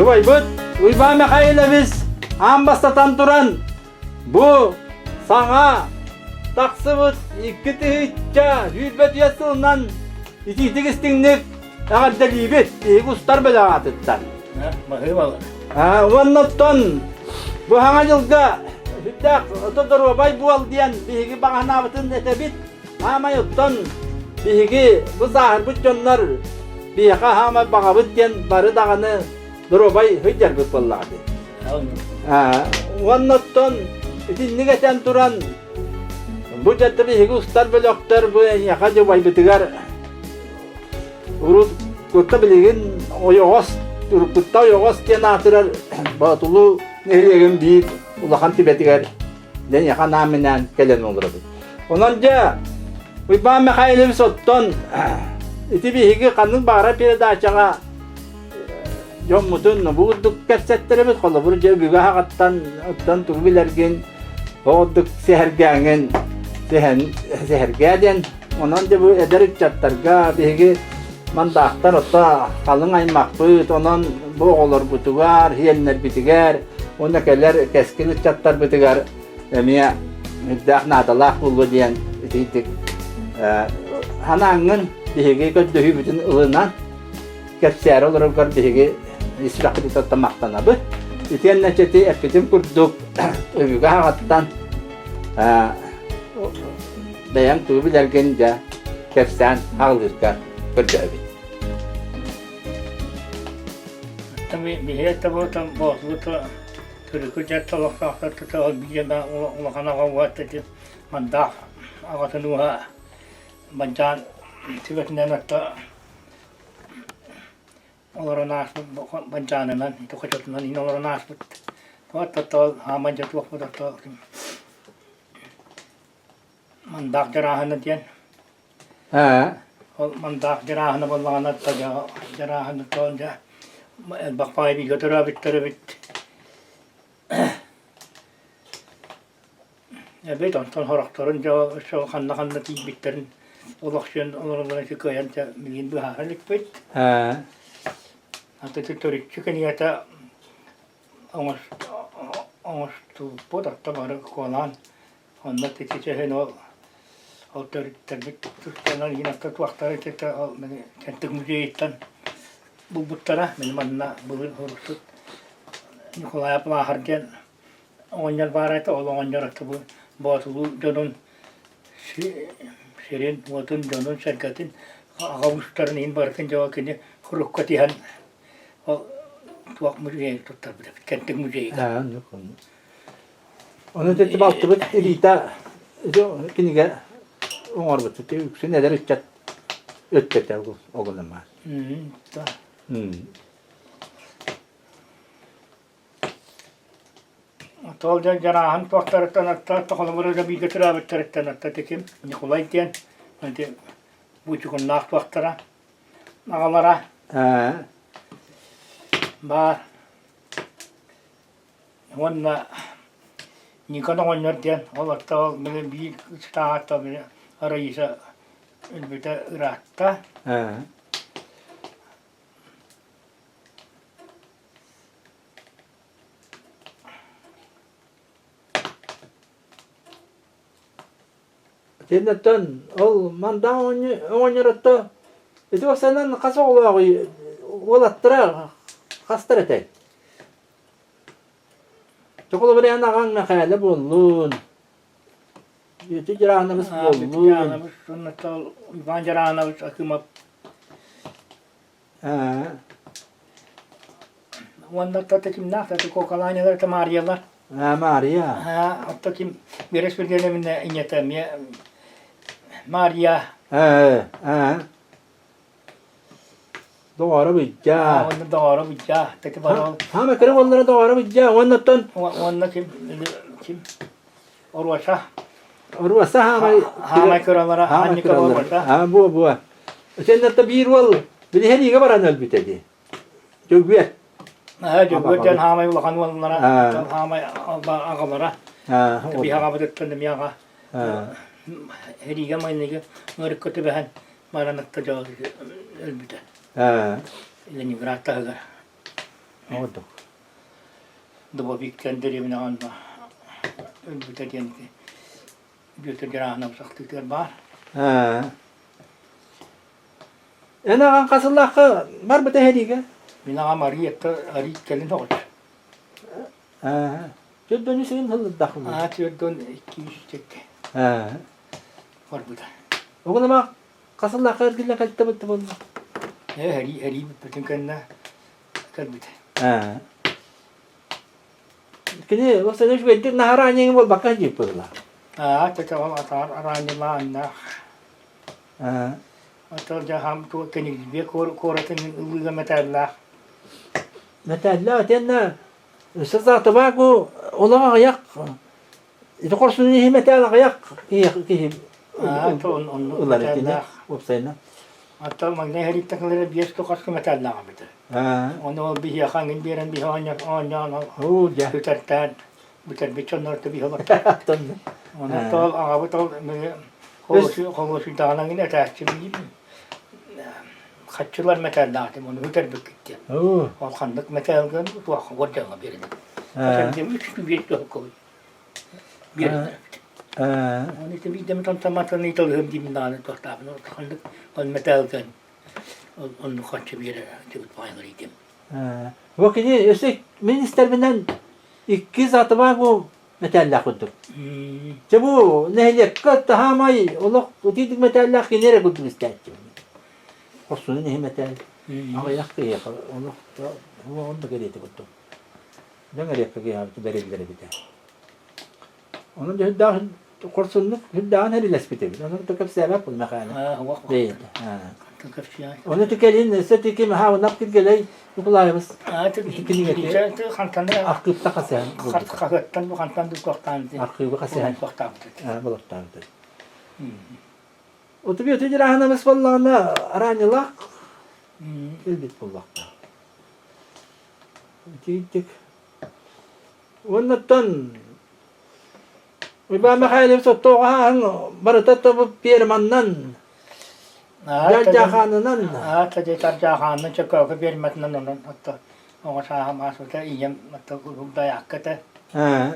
Baybut, Uyba Mikhail'imiz ambastatan duran bu sana taksıbıt iki tihitça hürbet yasılından ititik istinlik ağır delibet ustar böyle atıttan. Ondan bu hana yılda hüddak otodur bay bu al diyen bihigi bağına batın etebit ama yuttan bihigi bu zahir bu çonlar biha hama bağabıt diyen barı dağını durobay hüdder bu vallahi. Ondan itinni geçen duran bu cadı bihigi ustar böyle oktar bu yakacı bay bitigar urut kutta bilgin oyogos Turkutta yogos diye natırar batulu nereye büyük ulakan tibetiger den yakan naminden gelen olur. Onunca Uyba Mikhail'imiz sotton iti bihigi kanın bağıra bir daha çağa yommutun bu dükkersetlerimiz kolu bu cebiga hakattan turbilergin o dük sehergenen sehergeden onunca bu ederik çattarga bihigi mandaktan otta kalın aymak büyüt, onun bu olur butugar, hiyenler bitiger, onda keller keskilik çattar bitiger, emiye müddak nadalak bulu diyen ititik. Hanangın bihigi köddühü bütün ılığından kepser olur kör bihigi israkı tutamaktan abı. İtiyen neçeti epitim kurduk, öbüge hakattan beyan tuğbilergence kepsen hağılırkar. Kerjaabi. Tapi biaya tahu tam bos itu kerja tolak sakit itu biaya dah orang kana kawat itu mandak agak senua bancan tiba-tiba nanti orang nas bancanan itu kejutan ini orang nas buat total haman jatuh buat total mandak jerahan nanti mandak jerahan bolana taja jerahan tonja bakpay bir götürübit ya beton ton horaktorun jo şu kanna tibitlerin olakşın onların çıkayan ta milin bu halik bit hatta tuturik çıkaniyata amos tu podak tabar kolan onda tiçe o otoriter tuttanan yine waktar ete kentik müzeyitan bu buttara menmanna bulun horusut Nikolay apla hargen onjar barayta onjar aktu bu botulu jonun şirin botun jonun şirketin ağustarın in barkın jawakini hurukkatihan o tuak müzeyi tuttar kentik müzeyi Onun için baktı bu elita kiniga Onlar bu tutuyor, yüksün neler ütçet öttet o günün var. Tolca jarahan tuaktarıtan atta tokalamırıca bir götürübittarıtan atta tekim Nikolay diyen nanti bu çukun nak tuaktara ağalara bar onna Nikana oynar diyen olatta böyle bir staatta böyle arayışa elbette ıratta. Cennetten ol manda oynayatta. Itu senen kasa oluyor olattıra kastar etey. Çokolu bir yana kan mekale bulun. Yeti ciranımız bulun. Ciranımız sunnatal İvan ciranımız akıma. Wanda tatekim nakta tu kokalanya da Mariyalar. Maria. Hatta kim beres bir geleminde inyetem ya Maria. Doğru bicca. Onda doğru bicca. Teki baro. Ha mekere onlara doğru bicca. Onda kim? Orvaşa. Orvasa Hamay kuralara hangi orvaşa. Bu. Cennette bir wal. Bir hediye baran elbette di. Çok büyük. Jogjan hamay ulakan wallara. Hamay ağalara. Bir ağabey tuttum ya. Hediye mayınlığı ngırık kötübehen. Maranakta jog elbette. İleni bıraktı. Olduk. Dıba bikten derevine anma. Ölbüte diyen götürgen ağına uzaklıklar var. Ha. Ana kan kasıllakı var mı tehliğe? Bina amariyette arayıp gelin oldu. Ha. Cüddönü senin hızlı dakılı. Ha tüyordun 200 çekti. Ha. Var bu da. O gün ama kasıllakı ergille kalıpta bitti bunu. Heri bütün kendine kalbide. Ha. Kini o sene şu bedik naharanya bol bakkan jipurla. Ha tetap atar aranya anna. Ha. Atar jaham tu kenik bir koratın ılığı metalla. Mesela tenna sızatı bak o olağa ayak. İşte korsun iyi mesela ayak. İyi Ha tu on ular etine. metalla. Opsayna. Atar magne heri takılır bir sto kaskı metalla abide. Ha. Onu bir yakın biren bir hanya Oo ya. Tutartan, butar biçon orta bir haber. Ton. Ona tol, ağabey tol, kovusu dağına yine tercih gibi. Kaççılar metal dağıtım, onu hüter büküttü. Oo. O kandık metal gün, tuğak vurduğuna birini. Ha. Sen de üç gün bir tuğak koy. Birini. Ha. Onu işte bir demet on tamatını italıhım dibin dağını tuğaktabın, o kandık, on metal gün. Onu kaççı bir yere tübüt paylarıydım. Ha. Vakini üstek minister binden iki zatı var bu metallak kuttuk. Bu nehlek kat hamay olak utidik metallak nere kuttuk isterdim. Korsunun nehi metal. Ama yakkı ya olak bu onu da geliydi kuttuk. Ben gerek ki ya berilere biter. Onun da hüdda korsunluk hüddan her ilespite. Onun da kap sebep bu mekana. Ha, hava. Değil. Ha. Takıp şey. Onu tükelin setiki maha nakit geley yukulayımız. Ha, tu kantanı Akıp takasyan. kakattan bu kantan tuğaktan. Akıp takasyan. Tuğaktan. Ha bulaktan. Oturuyor tecrühanamız vallahına aranyalar. Elbet bullakta. Gittik. Ondan İbâ mekâlim sottoğahan barıtatta bu pirmannan. Jarjahanınan. Ha, tadı jarjahanın çakığı bir metnen onun hatta. O saha masuda iyem hatta kurulda yakkata. Ha.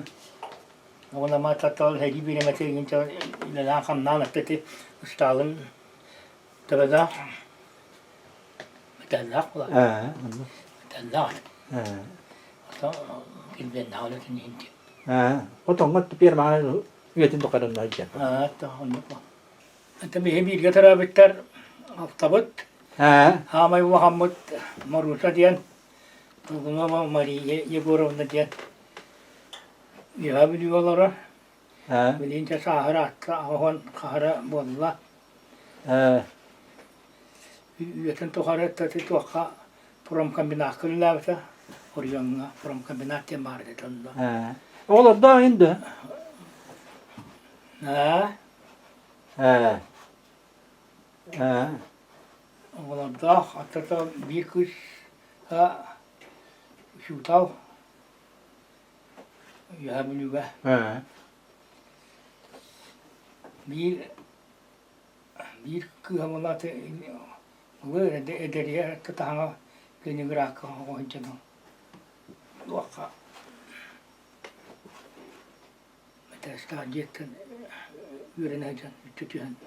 Ona ma tatal hedi bir metre gince ilan kannan attı. Stalin tabada. Metallak ulan. Ha. Metallak. Ha. Hatta kilben havletin hindi. Ha. Otongot pirman üyetin tokarın hacca. Ha, hatta onu. Hatta bir gatara bitter haftabat. Ha. Hamay Muhammed Marusa diyen. Tuguma Mari Yegorovna diyen. Ya biliyorlar. Ha. Bilince sahara attı. Ahon kahara bolla. Ha. Üyetin tohara tatı tohka. Prom kombinat kıllavta. Oriyonga prom kombinat yamardı tonda. Ha. Oğlum da indi. Ha? Ha. Ha. Oğlum da hatta bir kız ha şu tav. Ya biliyor. Ha. Bir kıhamulatı böyle de ederiye tutana günü bırak o hıncını. Vaka. Mesela cidden yürüneceksin, tutuyorsun.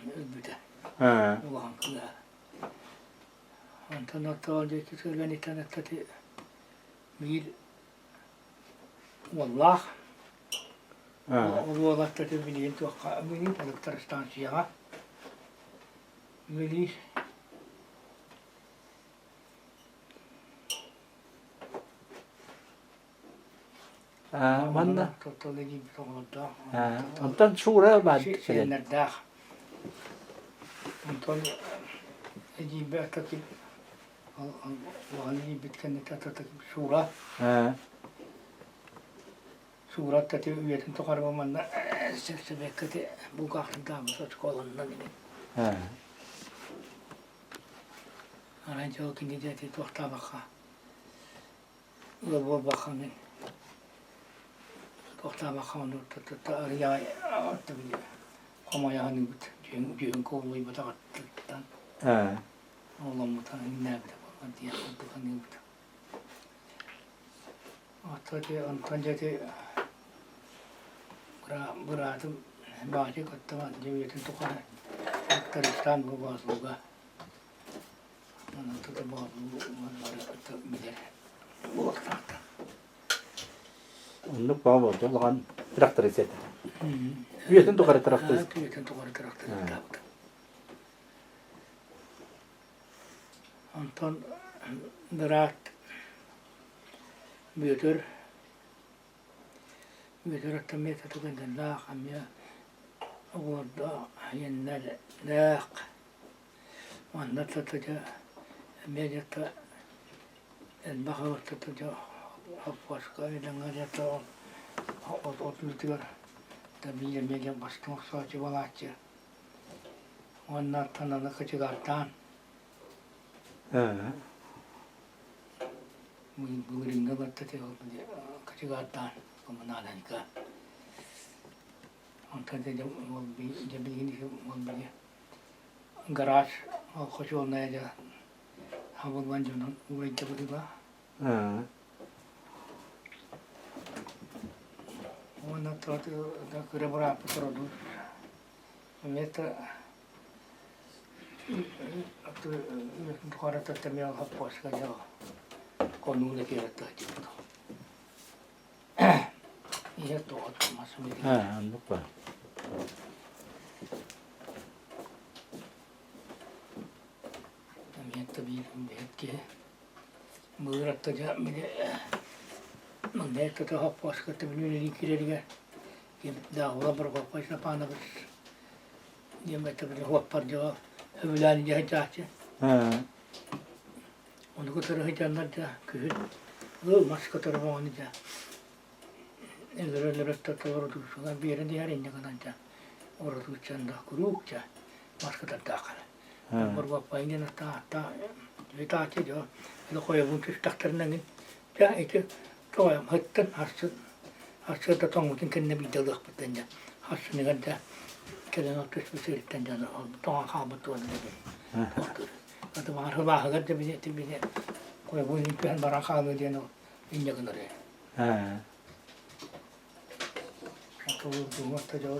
Öbüde. Ha. Ulan kıla. Antanat olacak ki söyleni tanıttı. Bir Wallah. Ha. والله تتبلي انت وقابلي تلقى stansiya. Bili Ha. Manna. تطلقي بتغلطة. Ha. Ondan şura bad. شيء النداخ. انتون اجيب تكتب وغني بتكني تكتب شورى Ha. شورى تكتب ويتن تقرب من سبكت بوقا خدام سكولن نني. Ha. أنا جو كني جاتي توقتا بخا لبو بخا من توقتا بخا نو تتاريا تبي كما يعني بت جين كولي بتاعت Ha. والله متان نابد diye kullanıyor. Atladı Antalya'da bıraktım bahçe kattım cebiyetin tukana Aktaristan bu bazıga anlatı da bazı bilir bu vakti Onluk bağ var lan traktör eset. Üyetin tukar traktör. Üyetin tukar traktör. Anton bıraktı büyütür التنمية تقول اللاق عمياء وضع ينال لاق والنطة تجا ميجة البحر تجا حفظ قايد نجا أطلتير تبي ميجة بستون صاج ولاتير والنطة نلقى جارتان مغرينغا بتتي كجارتان Kemenalanka, antara jadi ini mobil garaj, khusus naya je, habis banjunan, urai tiba-tiba. Mana tu dah kira berapa terus, mereka tu orang tertemu yang hapus kerja, konu lagi rata je. Iya tuh masuk ini. Lupa. Kami tapi begitu. Murat saja mana kita hapus kita beli kira dia. Kita dah berapa pasal panah bers. Dia macam beli hapus jauh. Bulan dia jahat. Untuk terus jalan dia kuhit. Masuk terus mana dia. Ellerler ordu şuna bir yerin diğer ince kadar ordu çanda kurukça başka da takar. Borba payını ta ve ta ki diyor. Ele koyalım ki taktarından git. Ya işte koyalım hatta harçı da tam mümkün kendine bir dalık bitende. Harçı ne kadar kelen otuz bir sürtten canı tam kabat oldu dedi. Hatta var hava kadar bir koyalım bir barakalı diye ince kadar. Aku rumah tu jauh,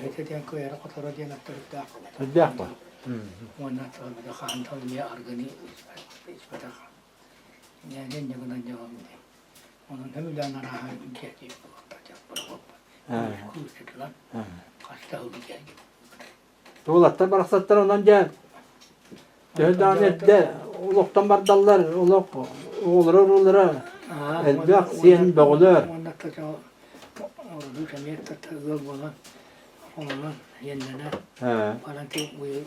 itu dia aku era kotor dia nak terdak. Terdak apa? Mana tu ada kantor dia organik, seperti ni ada yang jangan jawab ni. Mana kami dah narah dia je, tak jawab berapa. Kurus setelah, kasih tahu dia. Tuğlatta baraksattır ondan gel. Dördüğün ette, uluktan bardallar, uluk, oğulları. Elbak, siyen boğulur. Mana tu jauh. Ordu kami tertegal bola, orang yenene. Orang tu boleh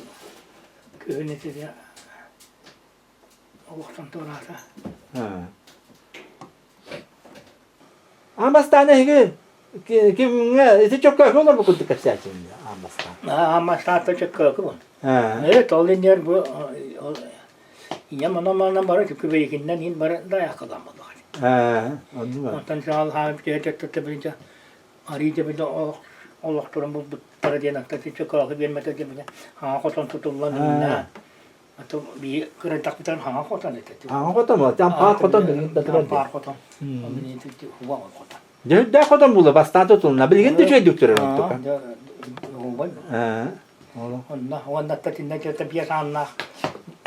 kehuni tu dia. Waktu tu rasa. Amastane higi kim itu çok köy olur bu kutu kaçacağım ya Amastane. Amastane tu çok köy bu. Tolin yer bu. Ya mana baru cukup bayikinden in baru dah ya kalamadı. Anladım. Ondan sonra hafif diye tutabilince arayınca bir de Allah durum bu para diye nakta çok kalkıp vermedi diye ha koton tutulan ne atau bir kerentak bitan ha koton itu Koton mu? Par koton dedi. Par koton ini itu huwa koton Dah koton bulu bastan tutulun. Bilgin de şey döktürür onu. Onda tatinne çok biyasanlar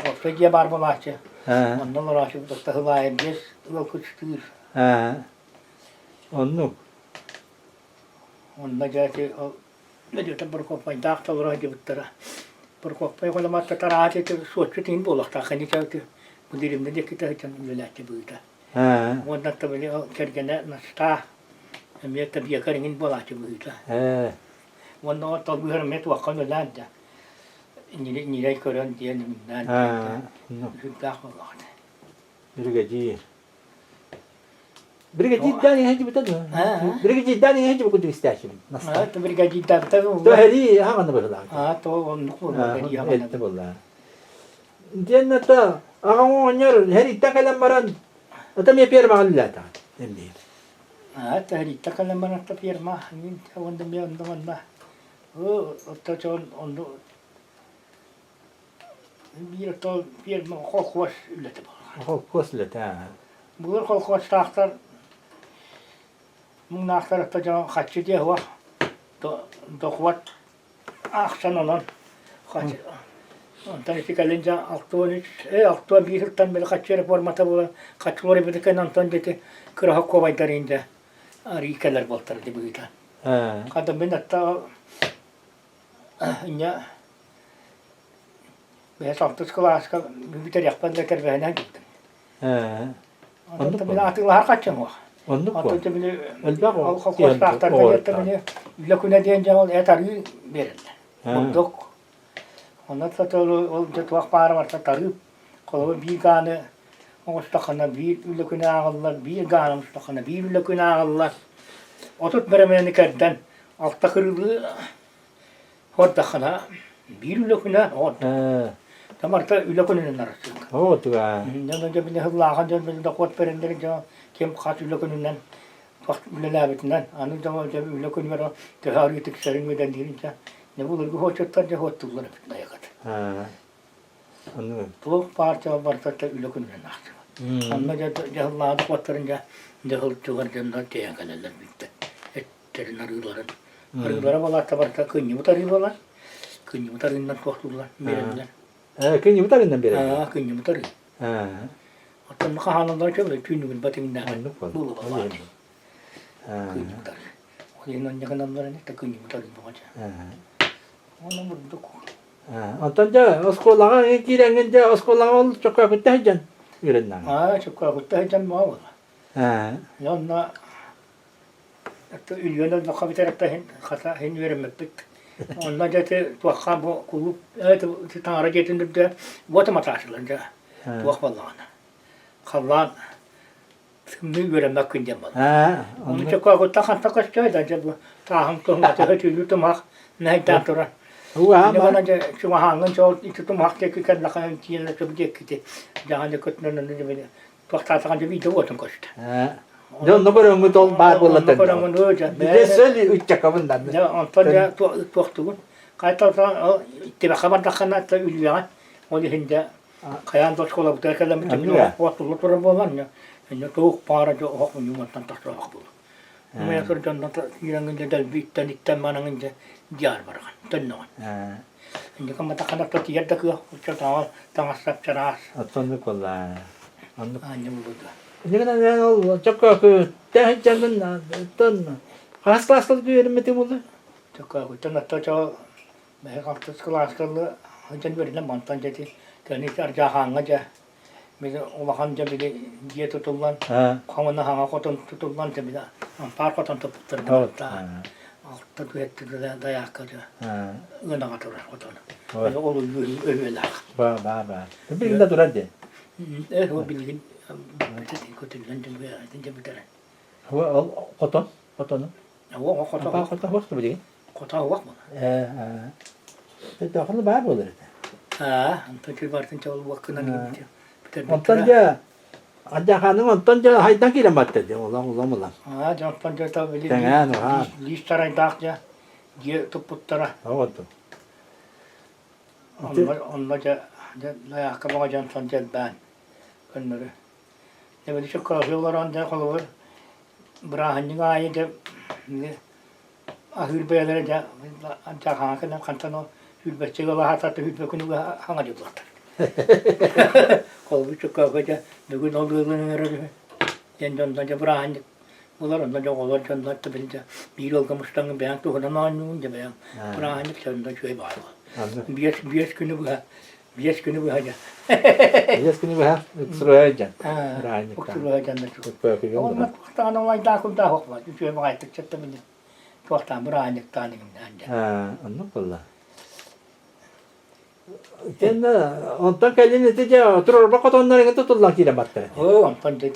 o şey var bulaşçı ondan uğraşıp da hılayım biz yol küçülür Anladım. Onda jadi ne diyor tabi berkopay dağıtı olarak gibittir. Berkopay kalau mata terakhir itu suatu tin bolak tak kan itu bu dilimde de kita hiç melati bu itu. Onda tabi kerjanya nasta emir tabi keringin bolak bu itu. Onda tabi hermet wakal melanda. Nilai koran dia ni melanda. Sudah bolak. Birgaci. Birgaci dani hacı bitadı. Birgaci dani hacı bu kutu istersin. Nasıl? Birgaci tabi. To heri hangi böyle? To onu heri hangi böyle? Cennette ağam oynuyor heri takalan baran. Atam yapıyor mahallata. Emdi. Heri takalan baran yapıyor mah. Ni onda bir onda. O to onu bir kolkuvaş ületi var. O koslet ha. Bu kolkuvaş tahtar bunun aktarıkta can kaçı diye var. Dokuvat akşam olan kaçı. Ondan iki gelince altı bir hırttan beri kaçı reformata bola kaçı var bir de ondan dedi kırık kovaydarınca arikeler boltardı bu yüzden. Ha. Kadın ben hatta ya ben saltı skolaska bir de yapmadı da kervana gittim. Ha. Ondan ben atıllar kaçım o. Onu Ondan ko. beni Elbak o. kosta aktarda yattı beni. Lakuna diyen camal etarı verildi. Ondok. Ondan sonra o tuak para var tatarı. Kolu bir gane Ostakana bir lakuna ağlar bir gane ostakana bir lakuna ağlar. Otut beremeni kerden altta kırıldı. Hortakana bir lakuna hort. Ha. Tamarta lakunun arası. O tuğa. Yanında bir de hızlahan canım da kot perenleri canım kim kaç lakunundan vakit ülelabetinden anı da bir lakun var tehari tikserin meden deyince ne bulur bu hoçatlar da hottular bitmeye kadar. Ha. Onu. Bu parça var da lakunun arası. Anla da hızlahan kotlarınca de hılçılar canlar diye kadarlar bitti. Etlerin arıların. Arılara bala tabarta kınyı mutarıyorlar. Kınyı mutarından korktular. Merenler. Kın yumurtalarından beri. Kınyı mutarıyor. Ha. Hatta kahanlar çok da çünkü batımından. Onu ko. Bu var. Ha. Kınyı mutarıyor. O yüzden ne kadar ne de kınyı mutarıyor bu maç. Ha. Onu vurduk. Ha. Ondan oskolaga girengende oskolaga ol çok kötüyken ürünler. Çok kavutta hocam var. Ha. Yanına hatta ülkeler de kabul tarafta hata hen vermedik. Ondan da tuakka bu kulüp evet tanrı getirdi de vata mataşlanca. Tuak vallahi. Kallan tümü göremek kıncam var. Ha. Onu çok kavutta hanta kaçtı da bu tahım tohumda hadi yutumak ne tantura. Huwa Ne ma. bana da şu hangen çok itutumak ki kan lakan tiyan çok dikti. Jangan dekatnan ne böyle. Tuakta tanca video otun kaçtı. Ha. Don no korong utol bar bolatan. Korangun hoca. Bir söyle üç çakabından. Ya Antalya tuaktu. Kaytalta ittiba kabar dakana ta ülyan. Onu hinde kayan da şkola bu terkelam bitti. Waktu lu turun bolan ya. Ne tuh para jo hok nyuman tas hok bu. Maya tur jan ta yang dal bitan itan manang jar barakan. Tenno. Ha. Ini kan mata kana ta tiad da ku. Ucap tangas sapcaras. Atonu kolla. Anlık. Hanya mulut. Ne kadar yani o çok kötü. Tehcanın ton. Hastalık görmedi mi? Çok kau nato cho mereka waktu sekolah sekolah hujan beri lah mantan jadi kini kerja hang aja. Bisa olahan jadi dia tutulan, Ha. kawan hang aku tutulan jadi par koton tutup Oh. terdapat. Ha. Waktu itu daya kerja, Ha. guna ngatur koton. Oh. Kalau ulu ulu Ba. Bir de duradı. Huwa bilgin, jadi ikutin lanjut dia, lanjut betul. Huwa al koton. Kotonu. Huwa Apa kota koton waktu begini? kota huwa mana? Ha. Bir dakika bağır olur. Antar kibartin cawal waktu nanti. Ondan Ajakanın ondan haydan kiremat dedi. Ulan. Jangan panjat beli Jangan, listaran daknya dia tuputara. Oldu. Allah layak kabanga jangan panjat ban. Benar. Ne böyle çok kahveler anda kalıyor. Berahan juga aja de akhir bayarnya aja aja hangan kantan hüt becegala hatta hüt bekunu hanga juga. Kalau çok kahve bugün olduğunu nerede? Yandan da berahan Ular ondan çok olur canlar tabiince bir yol kamıştan beyan tuhana nanun beyan. Berahan candan şöyle var. Anladım. Bias günü bu. Bias günü bu hacı. Bias günü bu ha. Sıraya Rani. Oksuruğa canlar çok. Çok böyle Onlar oldu. kuhtan olay daha kum daha hokma. Şöyle bakay tık çatta beni. Kuhtan berahan tanıyım anca. Ha, anladım valla. Sen ondan kendin netice oturur bak onların tutulmak kiremat dedi. Oh, pandai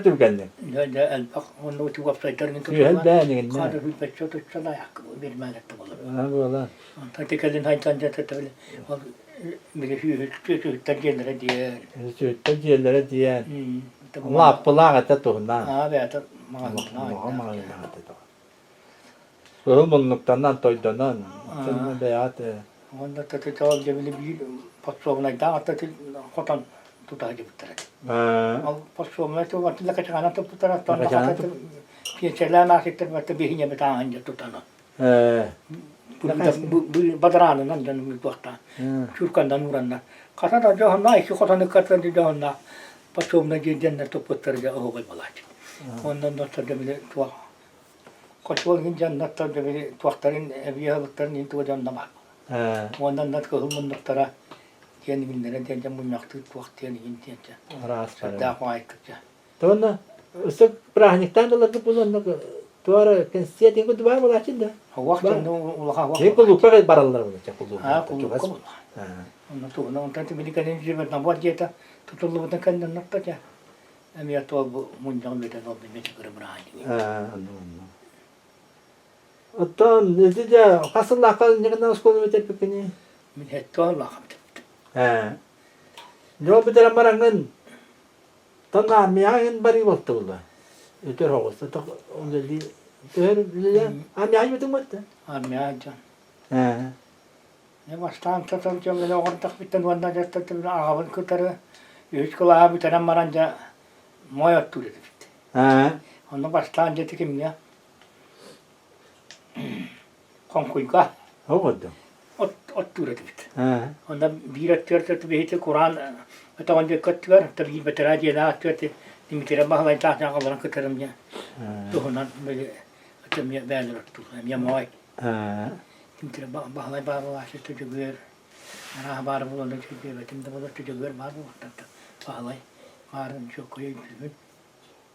Türgen. Ada albak onu tu website terin tu. Yuhel beğenin. Kada hüt becot tu salayak bir malat tu olur. Ha valla. Tadi kadın haytan jata tabii. Bir hüt tergenlere diye. Sütte ciğerlere diyen. Allah apılağa da tuhundan. Abi ata Muhammed Sohum bunluktan toydanan. Sen beyat. Onda tatı çoğal cebili bir patsovnaydan atatı kotan tutar gibi. Al patsovnay çoğal atilla kaçana tutar attan atatı piyeçeler nakitler ve bihinye bir tane önce tutanı. Bu badaranın canım bir vakta. Çurkandan uğranlar. Kasada cahanda iki kotanı katlandı cahanda. Patsovnay cennet toputları o koy balacı. Ondan da tadı bile tuğa. Koçolun cennetten de bile tuakların eviyalıkların inti vacanına var. Ondan da kılımın noktara kendi binlere diyeceğim bu yaktı tuak diyeni inti diyeceğim. Daha faiklıca. Sonra ısık bıraknikten dolayı bunun tuara kensiyeti bu duvar balacı da. Vaktin ulaha vakti. Ne kulup'a barallar olacak kulup'a. Ha kuluk. Ondan sonra ondan da bile kalın cebirden var diyete tutuldu bu da kendin noktaca. Emiyat ol bu muncan beden ol bir meçhul bırakın. Anladım. Ottan netice kasılla kalınca kadar skolu biter pekini. Min hetto Allah'ım. Ne biter marangın. Tanna miyahın bari battı ola. Öter havası tak onda di. Öter bile amiyah mı tutmadı? Amiyah can. Ne baştan tutunca böyle ortak bitten vanda jatta bir ağabey kurtarı. Üç kulağa bir tane maranca moyat turuyor. Ondan baştan jeti kim ya? Konkuyka. Oldu. Ot turuyor. Ondan bir atıyor bir hite Kur'an tabanca katıyor tabii beteraje daha atıyor. Dimitire bahlayı tahta kalan kurtarım ya. Doğunan böyle atam ya ben tuttum ya moy. Dimitire bahlayı bağlaşı tutuyor. Ana haber bulandı tutuyor. Timde bulandı tutuyor var bu bahlayı. Varın çok koyu.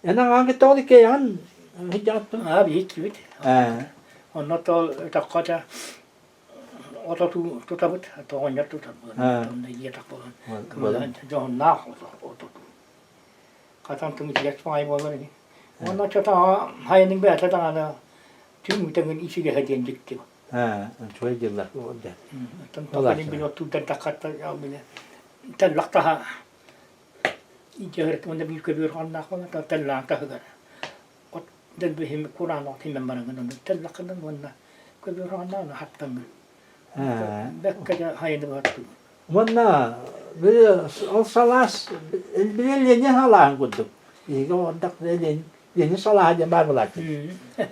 Yani hangi tavuk ki yan hiç yaptın? Abi hiç gibi. Ondan da takkaca oto tutabut atau onyak tutabut. Ondan iya takbolan. Kemudian johon nah oto. Katan tumi tiyak semai bolan ini. Ondan çata hayının bir ata ana tüm mütemin işi gehadiyen çıktı. Çok yıllar oldu. Tabii bir otu takkatta ya bile. Tellakta İçerik onda bir köbür annak falan tellakta kadar. Del bihim Kur'an atayım ben bana onu tellakından onda köbür annak hatta bekkaca hayını var. Mana böyle salas bir halan kurduk. İyi o da yeni salah aja var bulat.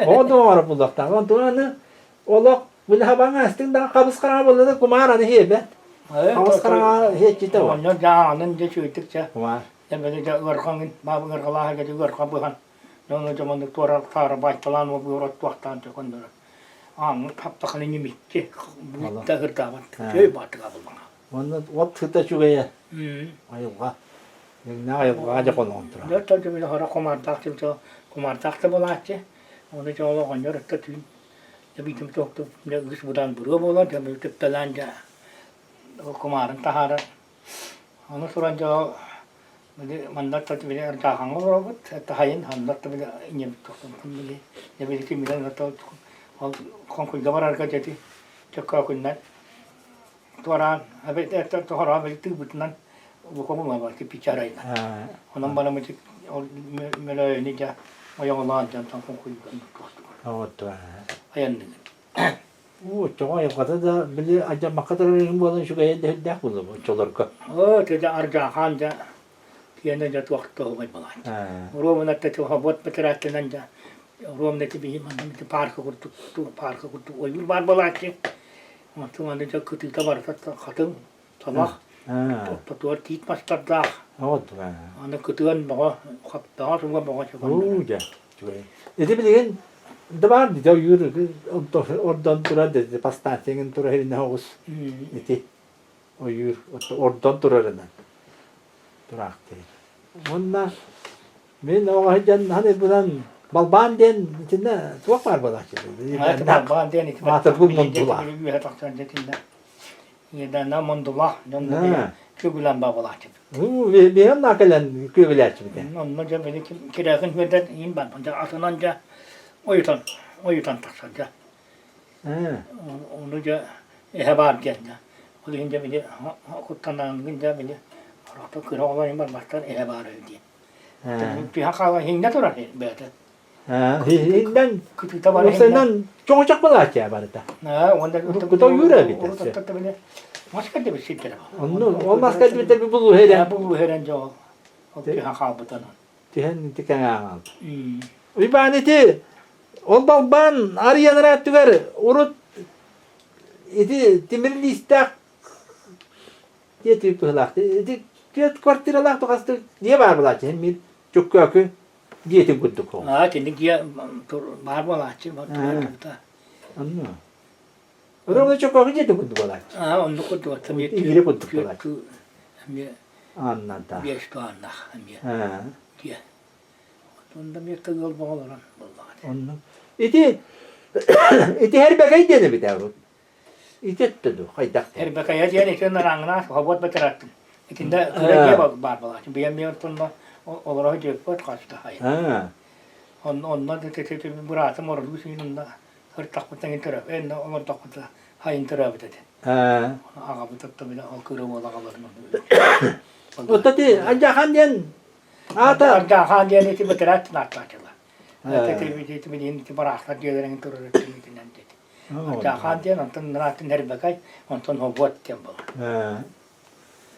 O doğru bulakta. Ondan olak böyle haban astından kabız karar buladı kumaranı hebe. Kabız karar hiç işte var. Ondan canın de çöktükçe. Var. Ya böyle de örkanın babı örkalah gece örkan buhan. Onu zaman doktora tar baştalan o bu rot vaktan çekondur. Taptakan yemikki. Bu da hırdavat. Köy batı kabulman. Ondan ot tuta şuraya. Ayığa. Ne ayığa acaba kontra. Ya tabii bir hara komar taktı bulatçı. Onu çoğu onyor tutun. Ya bizim çoktu. Ne üç budan buru bulan ya bir tüptelanca. O komarın tahara. Onu sorunca böyle mandat tabii bir erkağın robot. Tahayın mandat tabii inyem tutun. Böyle ya bir iki milyar nato konkuy gabar arka jadi. Çakka kundan. Tuaran, habis itu tuaran habis itu bukan bukan apa ki bicara ini. Orang mana macam melay ni jah, orang Allah jangan tangkap kuikan. Otu. Ayan ni. Çoğu yapıda da bile acaba makatların bu şu gayet de buldu çolar ka. Tidak arja hanja. Tiada jat waktu hobi balat. Ruam nanti tu habot peteratan jah. Ruam nanti bihim nanti park tu park tu. Oyul bar balat je. Waktu mana jah ketika barat khatang sama. Tuan tit master dah. Otu. Ana ketuan bawa kap dah semua bawa cakap. Ya. Jadi bilin da var diyor yürü oradan durar dedi pastantenin durar herine havuz. Iti. O yürü oradan durar herine. Durak değil. Ondan ben o hacın hani buradan balban den içinde çok var bana şimdi. Balban den itu. Mata bu mondula. Ya tak saja tinda. Ya dan nama mondula. Mondula. Kegulan babalah. Bir hem nakalen köyler şimdi. Ondan önce beni kirakan verden in ban panca atınanca oyutan tak saja. Onu da hebat geldi. O hince beni kutlanan hince beni rata kira olan ban baştan hebat ödedi. Bir hakawa hinge turar berde. Hinden Kututa var. Osaydan çoğucak balaç ya barıda. Ha, onda Kutu yürü bir de. Kutu bile. Başka da bir şey değil. Onu olmaz kaç bir bir bulu heden. Ya bu herence o. O bir hakabatan. Tihen tiken ağal. Bir baneti olbal ban arayan rattıgar urut iti timirli istak yetip pıhlaktı. Iti kıyat kvartiralar tokastı niye var bulaç? Hem bir çok kökü diyeti kudduk o. Ha, şimdi diye var mı laçı? Var da. Anladın mı? Orada çok kökü diyeti kudduk olaç. Ha, onu kutu tabii. İlgili kudduk olaç. Hem Anladım. beş tuanlah hem Ha. diye. Onda bir yol bağlanan vallahi. Onu. Iti her bagay dene bir davut. İti tuttu. Haydak. Her bakaya diye ne kadar rangına havat batarattım. İkinde küreye var bala. Şimdi benim yanımda olarak cepot kaçtı hayır. Ha. Ondan da tete buratım orada düşündüğümde her takmadan interap. En o takmadan hayır interap dedi. Ha. Ağa bu takta bile o kuru ola kalır. O tadi ancak handen ata. Arda han diye ne tipe terat naktaçlar. Tete bir bir bir bıraklar diyelerin turur ettiğinden dedi. Arda han diye ondan rahatın her bakay ondan havat tempo. Ha.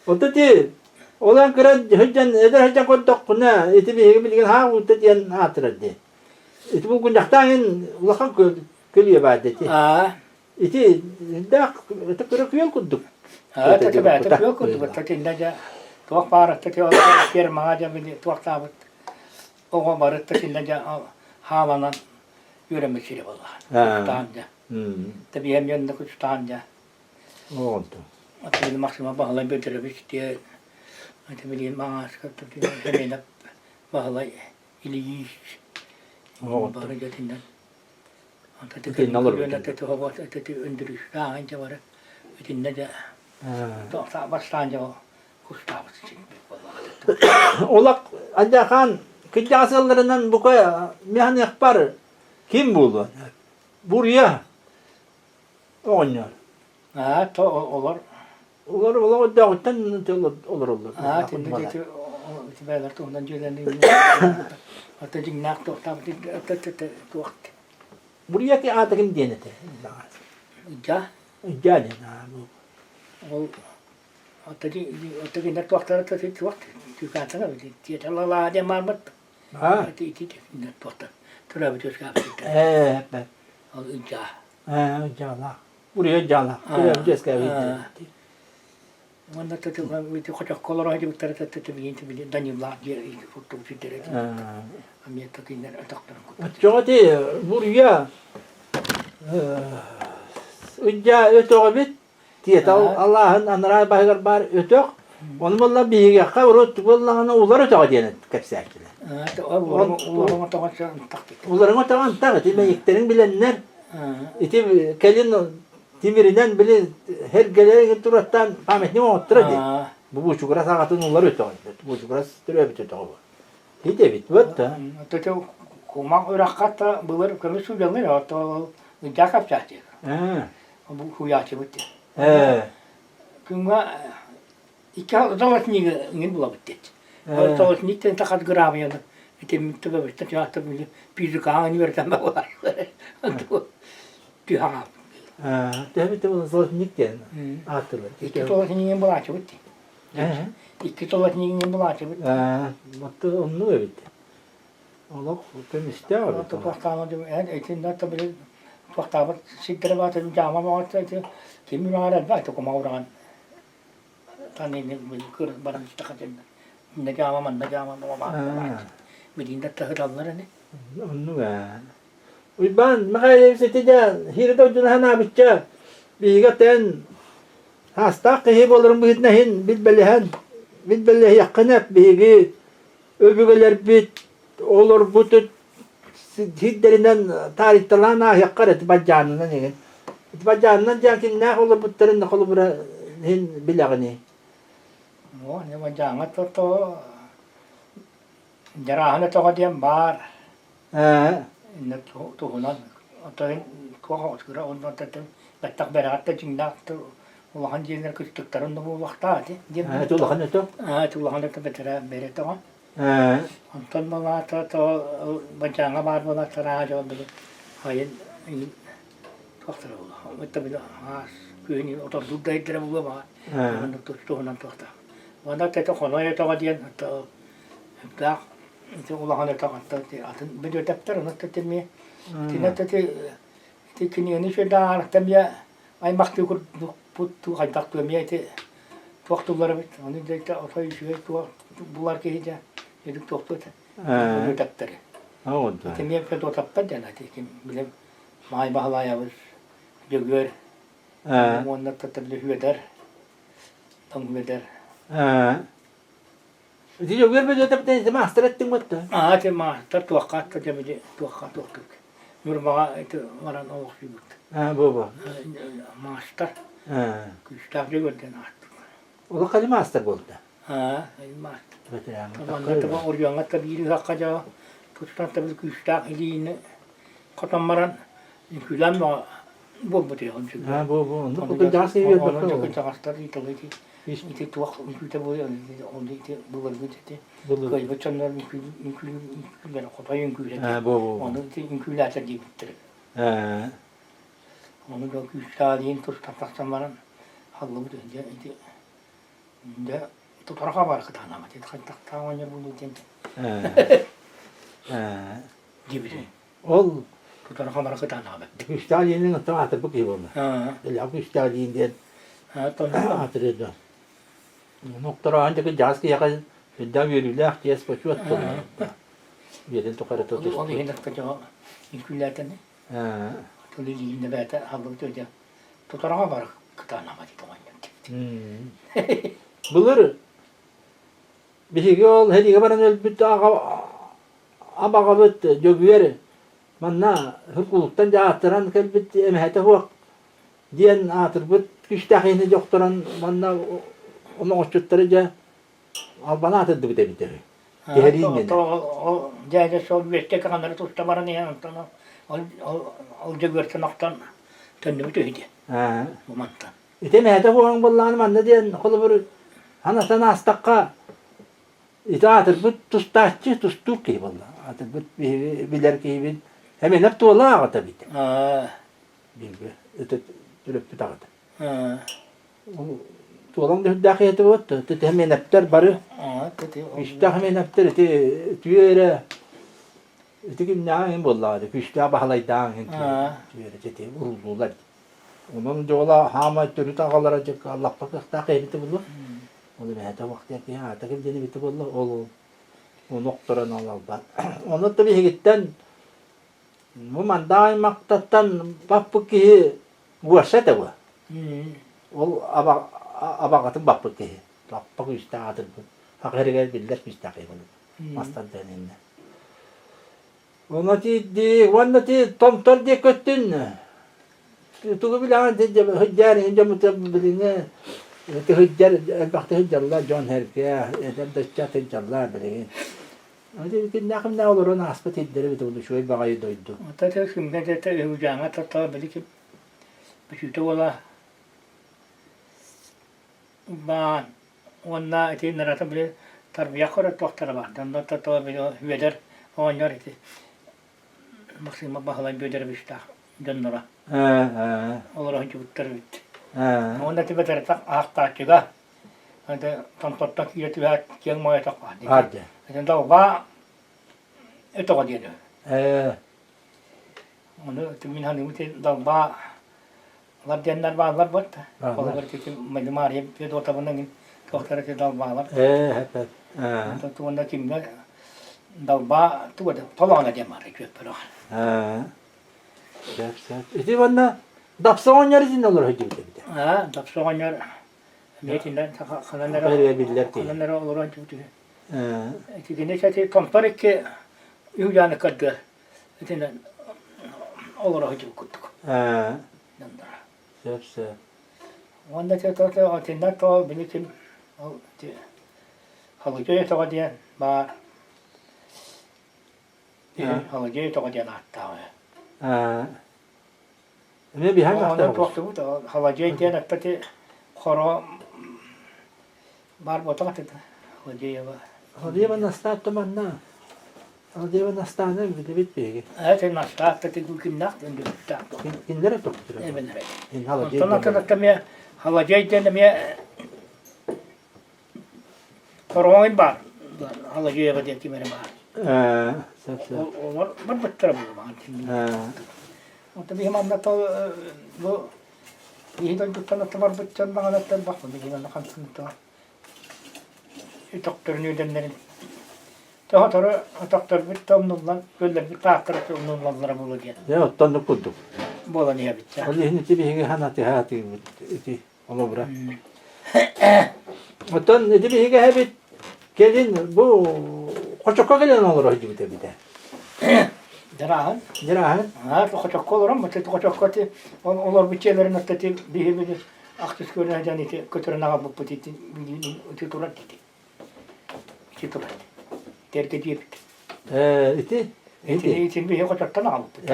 O tadi olan kıran hüccen eder hüccen kodok kuna iti bir bilgin ha o tadi yan hatırladı. Iti bu gündahtan ulakak kölüye badeti. Ha. İti dak iti kırık yol kudduk. Ha, tete bete yok oldu. Tete indaca tuak para tete o yer mağaca bir tuak tabut. O barı tete indaca havalan yürümüşüyle vallahi. Tutanca. Tabii hem yanında tutanca. Oldu. Tabii maksimum bağlay götürmüş diye. Tabii maaş kaptı hemen bağlay iliyiş. Oldu. Barı götünden. Tete nalır. Tete hava tete öndürüş. Daha önce var. Ötünde Doktor başlanca o kuştabız çekmek vallahi. Olak ancak han kıcasıllarından bu kaya mihan yakbar kim buldu? Buraya oynuyor. Ha, to olur. Olur dağıttan olur. Ha, şimdi de o tibeler ondan cülendi. Hatta cinnak doktor tuak. Buraya ki adı kim denedi? Ja, Gelin ha bu. o hatta cinnak doktor tuak. Tükatına bir diye la de marmat. Ha? Iti doktor. Tura bir çocuk Ben. O ja. Cala. Buraya cala. Buraya bir ceska Onda tutu bir kocak kolor hadi bir tarafta tutu bir danyımlar diye foto çekerek. Amiyet takinler doktor. Çoğati buraya Ucca ötök bit diye Allah'ın anara baygar bar ötök. Onu valla bir yakka urut vallahi ular ötök diye kapsaklar. Ularına taktik. Uların o tamam tabii ben yekterin bilenler. İti kelin timirinden bile her gelen turattan pametni oturdu. Bu çukura sakatın ular ötök. Bu çukura sürüyor bir ötök. Hiç bit vatta. Tutu kumak urakkata bulur kırmızı su gelmiyor hatta jakap çatı. Bu huyacı bitti. Kuma iki zaman ingin bulabitti. O zaman nitten takat gramıyor. Etim tabi bitti çatı bir pizu kanı verden var. Tühana. Tabii bu zaman nitten hatırlar. İki zaman ingin bulaçı bitti. İki zaman ingin bulaçı bitti. Hatta onu bitti. Allah temizte var. Hatta tuaktan diyor. Etin tabi tuaktan siktir var tabi cama var tabi. Kimi var da itu kemauran. Tani ni kır barang istakatın. Ne cama mama. Bidinda tahırallar ne? Onu ya. Ben makayı seteceğim. Hirde ucuna hana bitecek. Bigaten hasta kıyıp olurum bu hitnehin bilbellehi yakınep bigi öbügeler bit olur bu tut hidderinden tarihtalan yakkar etibacağından egin. Etibacağından jakin ne olur butların ne olur bura hin bilagni. O ne macam to jarahana to diam bar. Ne to hunan. Atau ko segera on tatem letak berat jingnak to Ulan jenler küçük tarım da bu vakti hadi. Itu lah kan itu. Itu ulan da betera beret to. Ha. Ondan bana bacağına var bana tarağacı oldu. Hayır, doktor oldu. Hatta bir de köyün oturduğu dayıtları bu var. Ha. Onu tuttu ondan doktor. Bana tete konuya tağa diyen hatta da işte Allah'ın hatta atın bir defter onu tetemi. Tina tete kini şey daha temya ay maktu bu hay taktu mi ite doktorlar bit. Onu da atay şey bular ki hiç yedik doktor. Ha. Bu defteri. Ha oldu. Temya fe tapta dena tekin bilim may bahlaya var. Gögör. Ha. Onunla tatlı hüveder. Tam hüveder. Ha. Diyor görmedi de master ettin mi? Te master tuakat demedi tuakat okuduk. Nurmağa itu varan oluk yubut. Ha baba. Master Ha. küstah gördün artık. O da kali master oldu. Ha, master. Veteran. Tabanla taban orjanga tabi hakkaca tuttan tabi küstah ilini katamaran külen ma bu diyor çünkü. Ha bu. Bu kadar seviyor Onu bakalım. çok çağırtır iteledi. İşte tuak küte bu onu ite bu var küte. Bulur. Koy bu çanlar mümkün ben kopayım küle. Ha bu. Onu inkülatör diye bitir. Ha. Onu da küstahliğin tuttan takamaran hallı bu diye de tutarağa var kıtan ama dedi takta oynar bunu diye. Ha. Ha. Gibi. Ol. Tutarağa var kıtan ama. Küştaliğinin tahtı bu gibi oldu. Ha. Ya küştaliğinden Ha tamam. hatırladı. Noktora ancak jazki yakın da veriyorlar ki espoçu attı. Yerin tokarı tuttu. Onu hendak kaca inkülatör ne? Ha. Toliliğinde bete hallı diye. Tutarağa var kıtan ama dedi oynar. Bulur. Bihigi ol hediye baran ölbüt abaga bit jogüyeri. Manna hukuluktan jahtaran kelbit emhete huak. Diyen atır bit küştahini joktoran manna onu oçutları ja albana atırdı bite bite. Değerliğin O değerli sol veste kanları tuttamaran yani o cögörtü noktan tönümü tüydü Ha. bu mantan. İte mehete huang bollan manna diyen kolu bir anasana astakka ite atır bit tustaççı tustuk ki valla. Atır bit biler ki bin hemen hep tuğla ağata bite. Ha. Bilgi. Ite tülüp bit ağata. Ha. Tuğlan da hüddakiyeti bottu. Ite hemen hepter barı. Ha, dedi. İşte hemen hepter ite tüyere. Ite kim nâhin bolladı. Küştâ bahalaydan. Ha. Tüyere ite uruldular. Onun jola hama türü tağalara cık Allah bakık da kıymeti bulur. Onu mehete vakti ki ha takım deni biti bulur. O noktaran alalda. Onu tabi higitten bu manday maktattan bappı ki guasa da bu. Ol abaqatın bappı ki. Bappı işte adır bu. Hakirgel biller işte kıymalı. Mastan deninde. Ona ti tomtor diye köttün. Tuğu bilen de hıccar ince mutabbiline te hıccar elbette hıccarlar John Herke edem de çat hıccarlar bile. Hadi bir nakım ne olur ona hasbet edleri bir oldu şöyle bagayı doydu. Tabii şimdi de te hücana tatta belki bir şey de ola. Ben ona eti nerede bile terbiye kurat doktora var. Danda tatta bile hüveder oynar eti. Maksimum bahalayı böder bir işte. Dönora. Ha. Olur önce bitler bitti. Ha. Onda tiba tertak ahta juga. Ada tontotak iya tiba kiang moya tak hadi. Hadi. Ada tahu ba itu kau dia tu. Onda timin hani mesti tahu ba latihan dan ba buat. Kalau berarti macam mana dia tu tahu nangin. Dokter itu tahu ba. Hep. Ha. Tu onda kimga tahu ba tu ada tolong aja mari cuci perah. Ha. Sep. İti bana dapsa oynar için olur hıcı bir de. Ha, tahu soalnya meetingnya kalanlara Böyle biller ki. kalanlara olur önce cuci. Ha. Jadi saya kompare ke yujan kadar. Itu olur aja kutuk. Ha. Nanda. Sep. Onda saya tahu atinda tahu bilikin. Halu jadi tahu dia bar. Halu jadi tahu dia nak tahu. Ha. Ne bir hangi Onda hafta var? waktu itu halu jadi dia nak tadi koro bar botak itu. Halu jadi apa? Hadi bana stat manna. Hadi bana stana bir de bitmeyecek. Evet, nasıl tatil günler döndü. Kimlere topluyor? Evet. İn hala Ondan sonra tabii halacaydı demeye Koronayın var. Halacaya kadar kimere var. Sapsa. Onlar var bittiler bu zaman şimdi. O tabii hem anlattı bu iyi de tuttan var bitsen bana anlattı bakma bir zaman kansın da. Doktor nüdenlerin. Daha sonra doktor bitti onunla böyle bir tahtır onunla bulacak. Ya ottan da kurduk. Bola niye bitti? Hadi hindi tibi hingi hanati hati iti onu bırak. Ottan ne tibi hingi hebit gelin bu koçokka gelen olur o gibi de bir de. Derahan. Nerahan? Ha, koçak olur ama koçak kötü. Onlar bütçelerin atlatı bir aktif görüneceğini iti kötüre nağa bu petit iti turat iti. İti turat. Terk ediyor. İti? İti bir koçaktan alıp.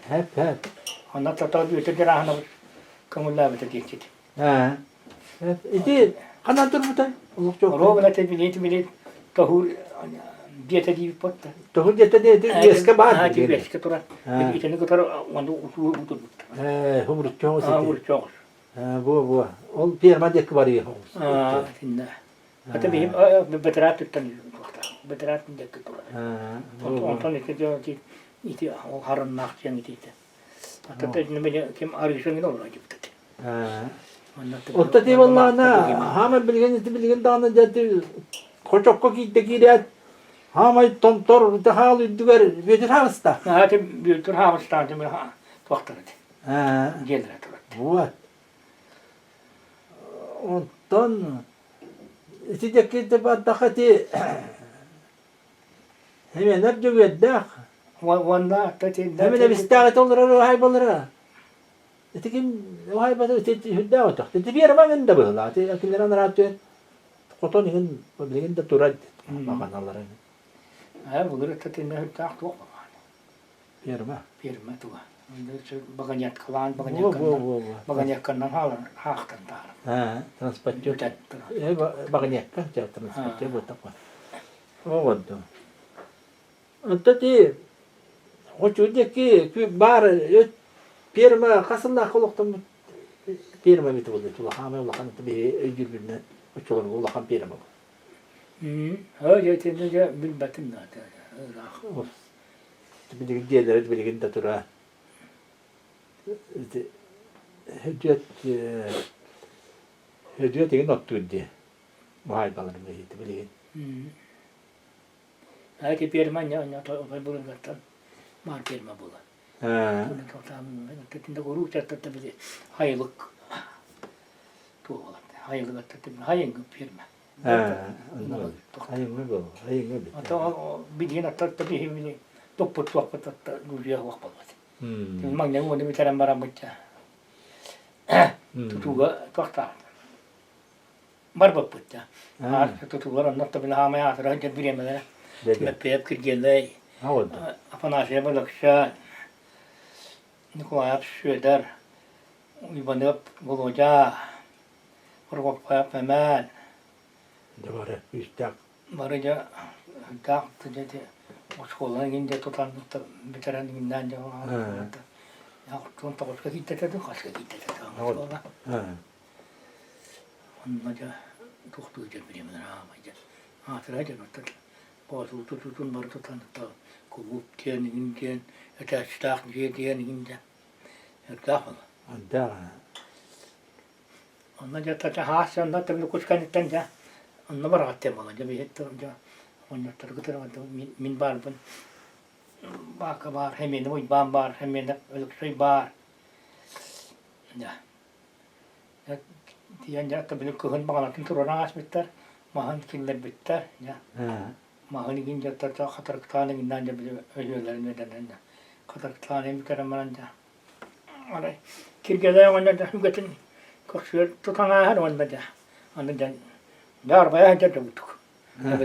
Hep. Ondan sonra bir öte derahan kamulla bitti iti. Hep. İti kanan dur bu da. Allah çok. Roğla tabi tahur diyete diye potta. Tohur jette de eske bağır. Ha, diye eske turat. İtini kadar onu usul butur. Humrut çoğuz. Ha, vur çok. Bu. Ol pirma dek var ya. Ha, tinda. Hatta benim beterat tuttan vakta. Beterat mı dek turat. Ondan iti o harın nakçen iti. Hatta ne böyle kim arıyorsun ne olur acaba. Otta di vallahi na hama bilgen dağına jette koçokka gitti Hamay tomtor da halı düver vedir hasta. Ha, tabi bir tür hava standı mı ha. Vakta dedi. Gelir turat. Bu. Ondan İçecek de badakati hemen hep düveddak. Valla tatil. Hemen bistagat olur o haybalara. Etikim o haybada hüdda otak. Dedi bir yere ben de böyle. Akilleran rahat et. Kotonun bilgin de turad. Bakanaların. Ha, bulur tatil ne hüdda çok. Yerma. Firma tuh. Baganyat kalan, baganyat kanan halan haktan tar. Transport yok. Jutat. Baganya kan transport bu takwa. O waddo. Antati o çocukki bar firma kasında koluktum firma bitu oldu. Tula hame ulakan tabi öcül birine uçulur ulakan firma. Ha, yetince bilbatin da. Bilgin diğerleri bilgin de tura. Hücret egin ottu diye. Bu haybaların bilgin. Ha, ki firma nya bulun gatan. Mar firma bula. Bunu totam tatin de guru chatta tabi haylık. Tuğla. Haylık tatin hayın firma. Hayın mı bu? Hayın mı? Hatta bilgin atta tabi himini toput vakit atta duruya vakit. Memang yang mau bicara barang baca. Tutuga fakta. Barba baca. Tutuga orang tak bila hamai asal jadi beri mana. Mepep kerja lagi. Apa nasi apa laksha. Ini kau ayat syedar. Ibadah boloja. Orang apa peman. Doğru. İstek. Baruja tak terjadi. Sekolah ingin dia total bicara dengan dia. Ya, contoh kalau kita tu khas kita tu. Sekolah. Macam tu je beri mana macam. Teraja nonton. Pas tu baru tu tu kubup dia ingin dia. Ada stak dia ingin dia. Dah. Ada. Anda jatuh cahas, anda terlalu kuskan itu aja. Anda berat malah jadi itu aja. Anda tergutur atau min bar pun. Bakabar, hemen oi bambar, hemen elektrik bar. Ya. Dia jatuh beli kuhun bangalan turun as bitter, mahan killer bitter, ya. Mahan ingin jatuh khatar ketan ingin nanya beli jualan medan. Khatar ketan ini bicara mana. Alright. Kirgada yang anda dah gugatin. Kau tukang ahar anda dah. Anda dah. Dar bayar jatuh butuh.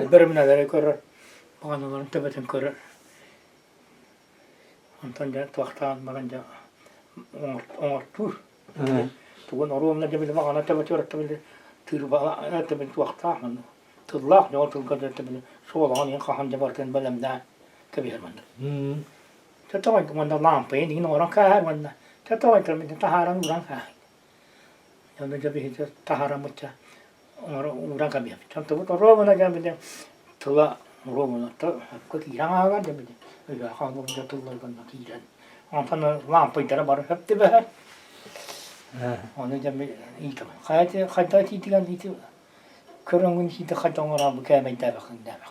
Bermina dari koror. Penganulan tebetan koror. Antan dah tuaktan makan dah. Orang tu. Tuan orang nak jadi makan tebetan orang tebetan. Tiru bala tebetan tuaktan. Tıllah ne otul kadar tabii soğan yan kahanca varken belemden kabir manda. Çataway manda lampayı din orang kahar manda. Çataway tabii taharan orang kahar. Yani tabii hiç taharan mıça orang kabir. Çantı bu romana gelmedi. Tılla romana ta kiran ağlar gelmedi. Öyle hanım tıllar kanına kiran. Antanı lampayı tara var hep de behar. Onu tabii iyi tamam. Hayatı titigan titi. 그런 히트 활동을 하고 개만 대박인데 막.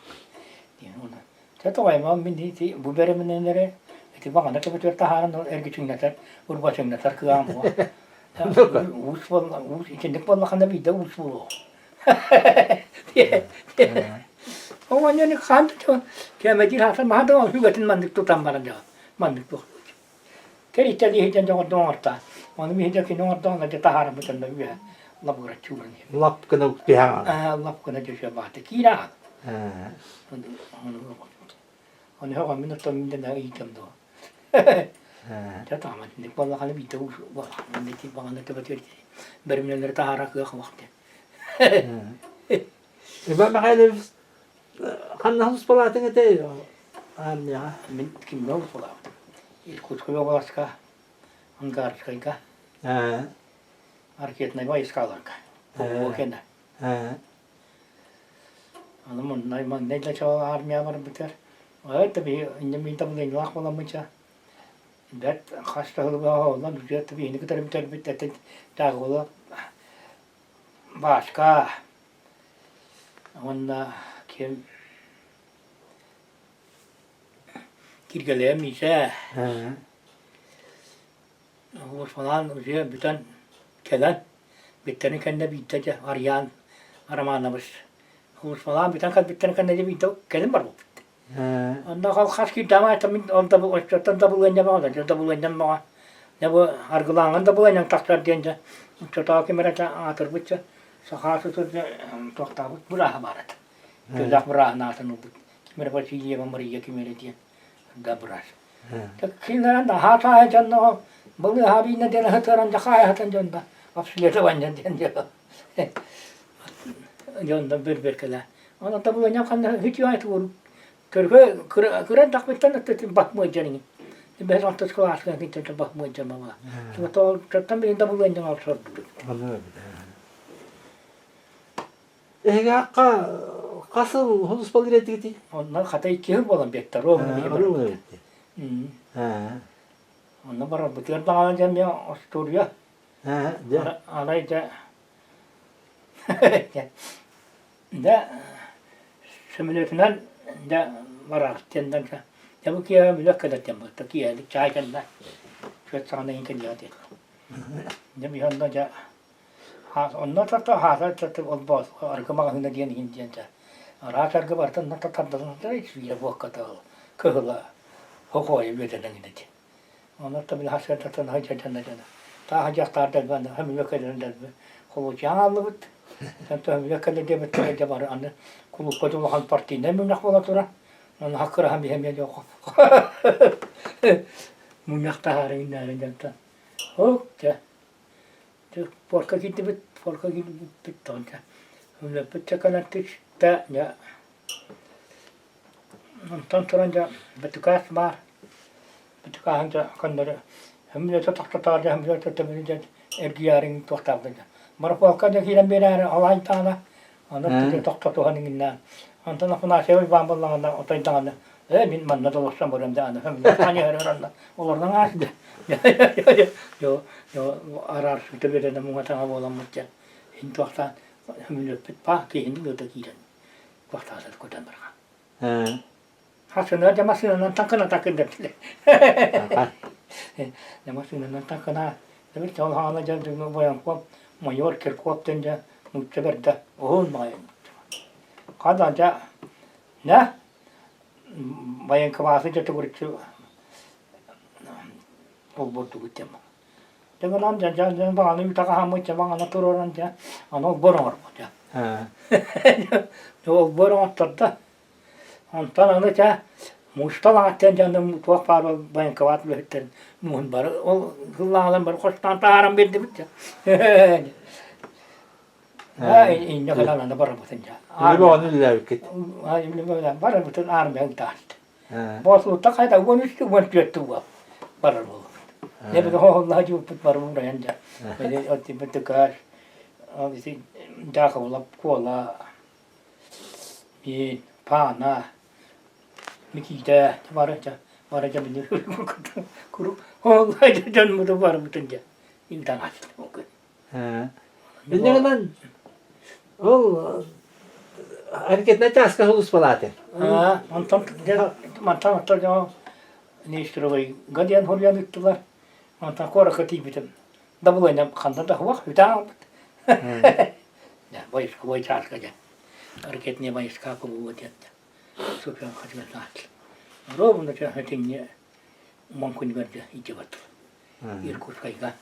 이거는 저도가 민디 부베르면 내래 이제 막 안에 그 저다 하는 애기 중에서 우리 버정나 그 아무. 우스볼 우스 이제 늑볼 나간다 비다 우스볼. 예. 어머니는 간도 저 개매질 하서 마도 그 같은 만득도 단 말이야. 만득도. 걔 있잖니 이제 저거 동었다. 오늘 이제 그 동었다 나한테 다 하는 거잖아. 왜? Lap gerak churan. Lap kena pihak. Lap kena jusha bahte kira. Onu hawa minat tam minat na item do. Jata amat ni pala kala bita us wala. Ni ti bangan na tabat bermin na tahara ka wakte. Iba makaya kan harus pala tinggal te. Ya. Min kim no pala. Ikut ko walas ka. Anggar ka. Hareket ne var iskalarka. O kenda. Anamın nayman ne de çoğu armiya var biter. Evet tabii ince bir tabi değil lak olan mıça. Det hastalığı olan düzey tabii yeni kadar biter biter dağılı. Başka. Onda kim kirgelem ise. O falan düzey bütün Kelen, bitterin kendine bittece arayan, aramanımız. Hus falan biten kad bitterin kendine bitte kelin var bu. Ondan kal kaç ki dama tamin onda bu çatan da bu önce bağlı, da bu önce bağlı. Ne bu argılanın da bu önce taklar diyince, çata kemerata atır bitçe, sahası tuttu tokta bu buraya barat. Gözak buraya nasıl bu. Kimere başı yiye bamariye kimere diye, da burası. Kimlerin de hata canlı, bunu abi ne diye hataran cakaya hatan canlı. Apsilete banyan diye. Yondan bir kala. Ona tabu banyan kan hiç yok olur. Kırık takmaktan da bakmıyor canını. Ben artık sekolah kan hiç bakmıyor canıma. Çünkü to çattan bir tabu banyan alıyor. Anladım. Ega kasıl hulus balir etti. Onlar hata iki yıl olan bekler o. Onu etti. Onlar bara bitiyor daha önce mi Astoria. Alayca da semiletinden da var tenden ka. Ya bu kiya mülakkadat yapma. Takiya çay kanda. Şu sana inken ya diye. Ne bir anda ja ha onlar tatta ha tatta olbaz. Arkama hında diyen indiyen ja. Ara sargı vartan natta tatta da hiç bir vakit al. Kıhla. Hokoy bedenen gidecek. Onlar tabii hasret tatta hayca canına. Ta hacak tarder ben hem yakalarında kulu canlı bit. Sen tabii yakalar diye bir de var anne. Kulu kocaman halk parti ne münah bola tura. Onun hakkı hem yok. Münah taharın nereden? Okça. Porka gitti bit tonca. Öyle bir çakalattık da ya. Ondan sonra betukas var. Betukas hanca kanları. Hem de tatar hem de tatabınca ergiyarin tohtabınca. Marapalka da kiran berer alay tana. Onda tohta tohaningina. Ondan sonra şey bambalanda otaydan. Min manna dolaşsam buramda ana. Hem de tane heranda. Onlardan açtı. Yo arar sütü verene muhatana olamazca. In tohta hem de pa ki hindi de kiran. Tohta da kodan barga. Hasana jamasına takana takın dertile. Jamasına takana. Demek ki hala canım boyan kop mayor ker kop tence mutlaka olmayın. Kadanca ne? Bayan kavası jatı kurçu. Olbotu gittim. Dengan jangan bang tak hamut bang anak turunan ja. Anak borong ja. O borong tatta. Ondan anca Mustafa atten canım tuak para bayan kavat behter. Muhun bar o kullanılan bar kostan taharam verdi bitti. Ha inne kalan da bara butun ya. Ne bu onu lavkit. Ha inne böyle bara butun armaya taht. Ha. Bosu ta kayda konuştu bu var. Bara bu. Ne bu Allah ju put bara bu rayanja. Böyle otti betukar. Abi da kavla kola. Bir pana. Mikide varaca bilir. Kuru. Allah canımı da bara butun ya. İmtihan açtı. Ha. Ne kadar o hareketine taska hulus palate. Ha, mantan hatta ya ne işte var. Gadiyan horyan yuttular. Mantan kora katibitim. Double oynam kanda da vah hüdan. Ya bayış taska ya. Hareket ne bayış kapı bu diye. Sofyan hacmet naat. Robunda ya hatinye mankun verdi icabat. Bir kurfayga.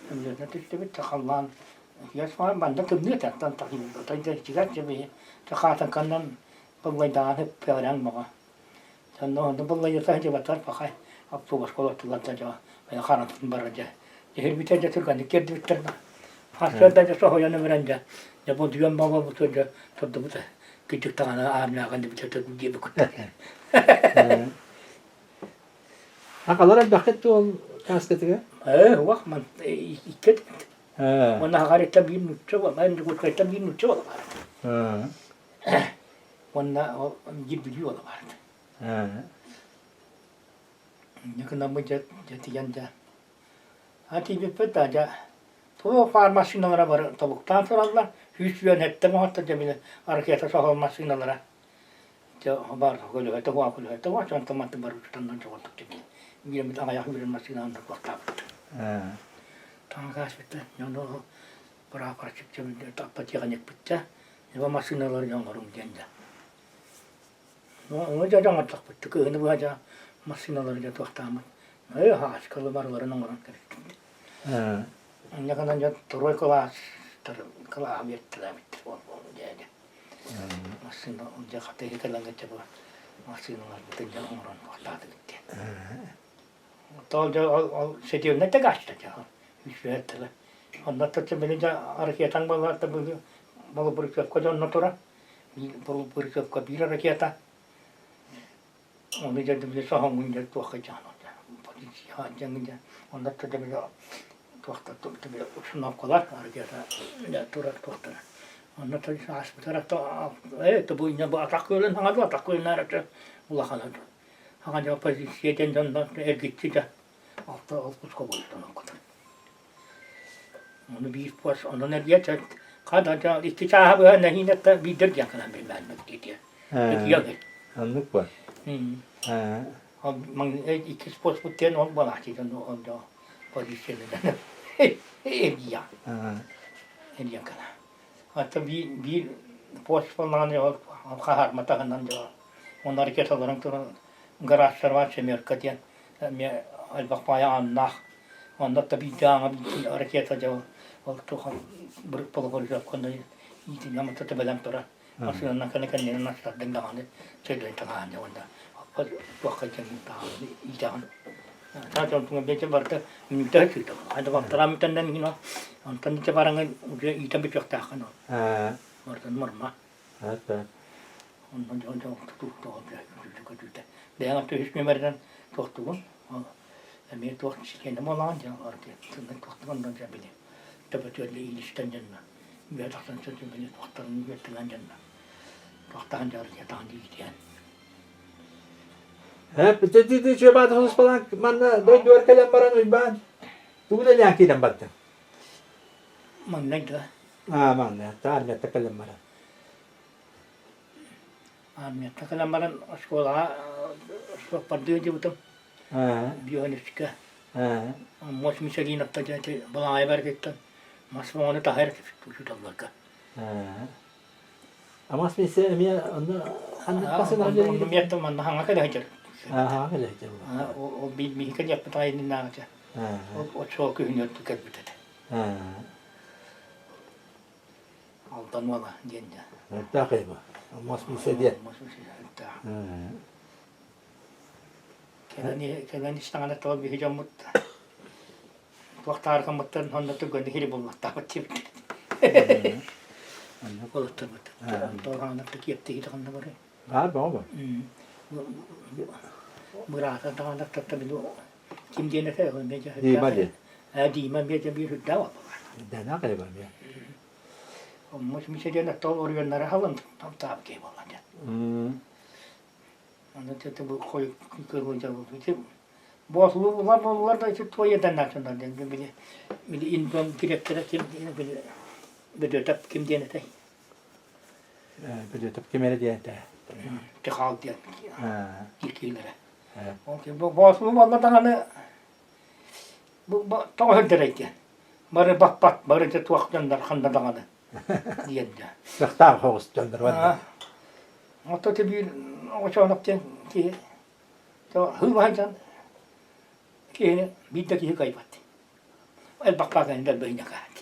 Hem de bir takallan. Yasman banda tümlü taktan takım. Tayda çıkar cebi. Takatan kandan pagwaydahan hep peran mga. Sanno do pagway sa je batar pakay. Apto bas ko tulan ta ja. Ay kharan baraja. Jehir bita ja turkan ker bitter na. Hasra da ja so yana meranja. Ya bu diyan baba bu toja toddu buta. Küçük tane amna kan bita toddu gibi kut. Akalar bakit tu kasketiga. Wah man iket. Wana hagari tabi nutso wa man ko tabi nutso wa. Wana gibi juga lah. Ni kena macam jadi janda. Hati bepet aja. Tuh farmasi nara bar tabuk tansuranlar. Hüsyen hette muhatta cemile. Arkaya sahal masinalara. Jo bar kolu hette wa kolu hette wa çanta matı bar tutandan çok tuttu. Bir mit ayak bir masinalar korktu. Tangkas bitti. Yono berapa çıktı dapat yakanyak bitti. Ya masinalar yang orang janda. Onu jangan takut tuh ini baca masinalar jatuh tamat. Ayo has kalau baru orang kerja. Anya kan anja turun kelas kelas abis teramit jadi. Masinalar anja kata kita langgar coba masinalar itu jangan orang kota itu. Tol jauh setiap nanti gas saja. Bisa telah. Anda tercemeli harga tang bala tapi malu berikut kau jangan notora. Perlu berikut kau bila rakyat. Onu jadi bisa hangun jadi tua kerja. Polisi jangan jangan. Anda terjadi tua terjadi sunat kolar harga ada turut tua. Anda terjadi hospital atau tu inya buat takulan hangat buat takulan nara ulah hangat. Hangat jawab polisi jangan ergit saja. Atau kau boleh tanam. Onu bir pas onu ne diye çat kadar isticahı bu ne hinette bir dört yakın bir ben diye. Yok. Anlık var. Man iki spor bu ten on bana açtı onu da pozisyonda. Ya. Ya kana. Hatta bir pas falan ya kahar matahan da. Onlar hareket olarak da garaj servat çemer katiyen. Me albaqaya anlah. Onda tabii canım hareket acaba. Waktu berpuluh-puluh kali itu nama tetap dalam tora. Maksudnya nak ni nak start dengan ni cedera tengah ni wanda. Apa waktu yang kita ijan. Saya contohnya baca berita minta itu. Ada waktu ramitan dan ini. Antan itu barang udah ijan bercak kan. Berita normal. Apa? Antan jauh tu juga. Dia tu hismi mereka tu. Kami tu sekian malam jangan arti. Tu kan dan jadi. Dapat jual ilişten cennet. Bir taktan çocuğun beni doktorun götüren cennet. Doktorun jarıya tanıdı gidiyen. Hep dedi coba terus falan mana dua kali barang ban. Tu dah yang kita baca. Mana itu? Mana? Tak ada tekalan barang. Amnya takalan barang sekolah perdu je betul. Bionistika. Mas misalnya nak tahu balai berkaitan. Mas mau ni tahir tu sudah berkah. Amas misalnya anda pasal ada ni miat tu mana hang akan hajar. Hang hajar. O bi kan ya petai ni nak aja. O cok ni tu kan betul. Altan wala jenya. Tak kaya. Amas misalnya. Mas misalnya tak. Kailan ni setengah tahun bi hijamut. Waktu harga matan honda tu gani hiri bol mata macam. Olatır mı? Doğanlıkta kiyepti hiç kanına göre. Ha baba. Mırata dağınlıkta tabi o kim diyene fe o mece. Değil mi? Ha diyemem mece bir hüdda var. Ne kadar var ya? Ama şimdi şey diyene tol oryanlara havan tam tabi ki olacak. Anlatıyor bu koy kırmızı bu. Boslular da işte toyeden naçınlar diye bir insan direktöre kim bir tap kim diyene te. Bir de tabii kemere diye de. Te halk diye. Ha. Kirkilere. Evet. Okey bu boslular da hani bu toy direkt. Mare bak mare te tuaktan dar khanda da hani diye. Sıkta host gönder var. Hatta tabii o çoğunluktan ki hıvaycan ki bir dakika kaybetti. El bakpakan da böyle kaldı.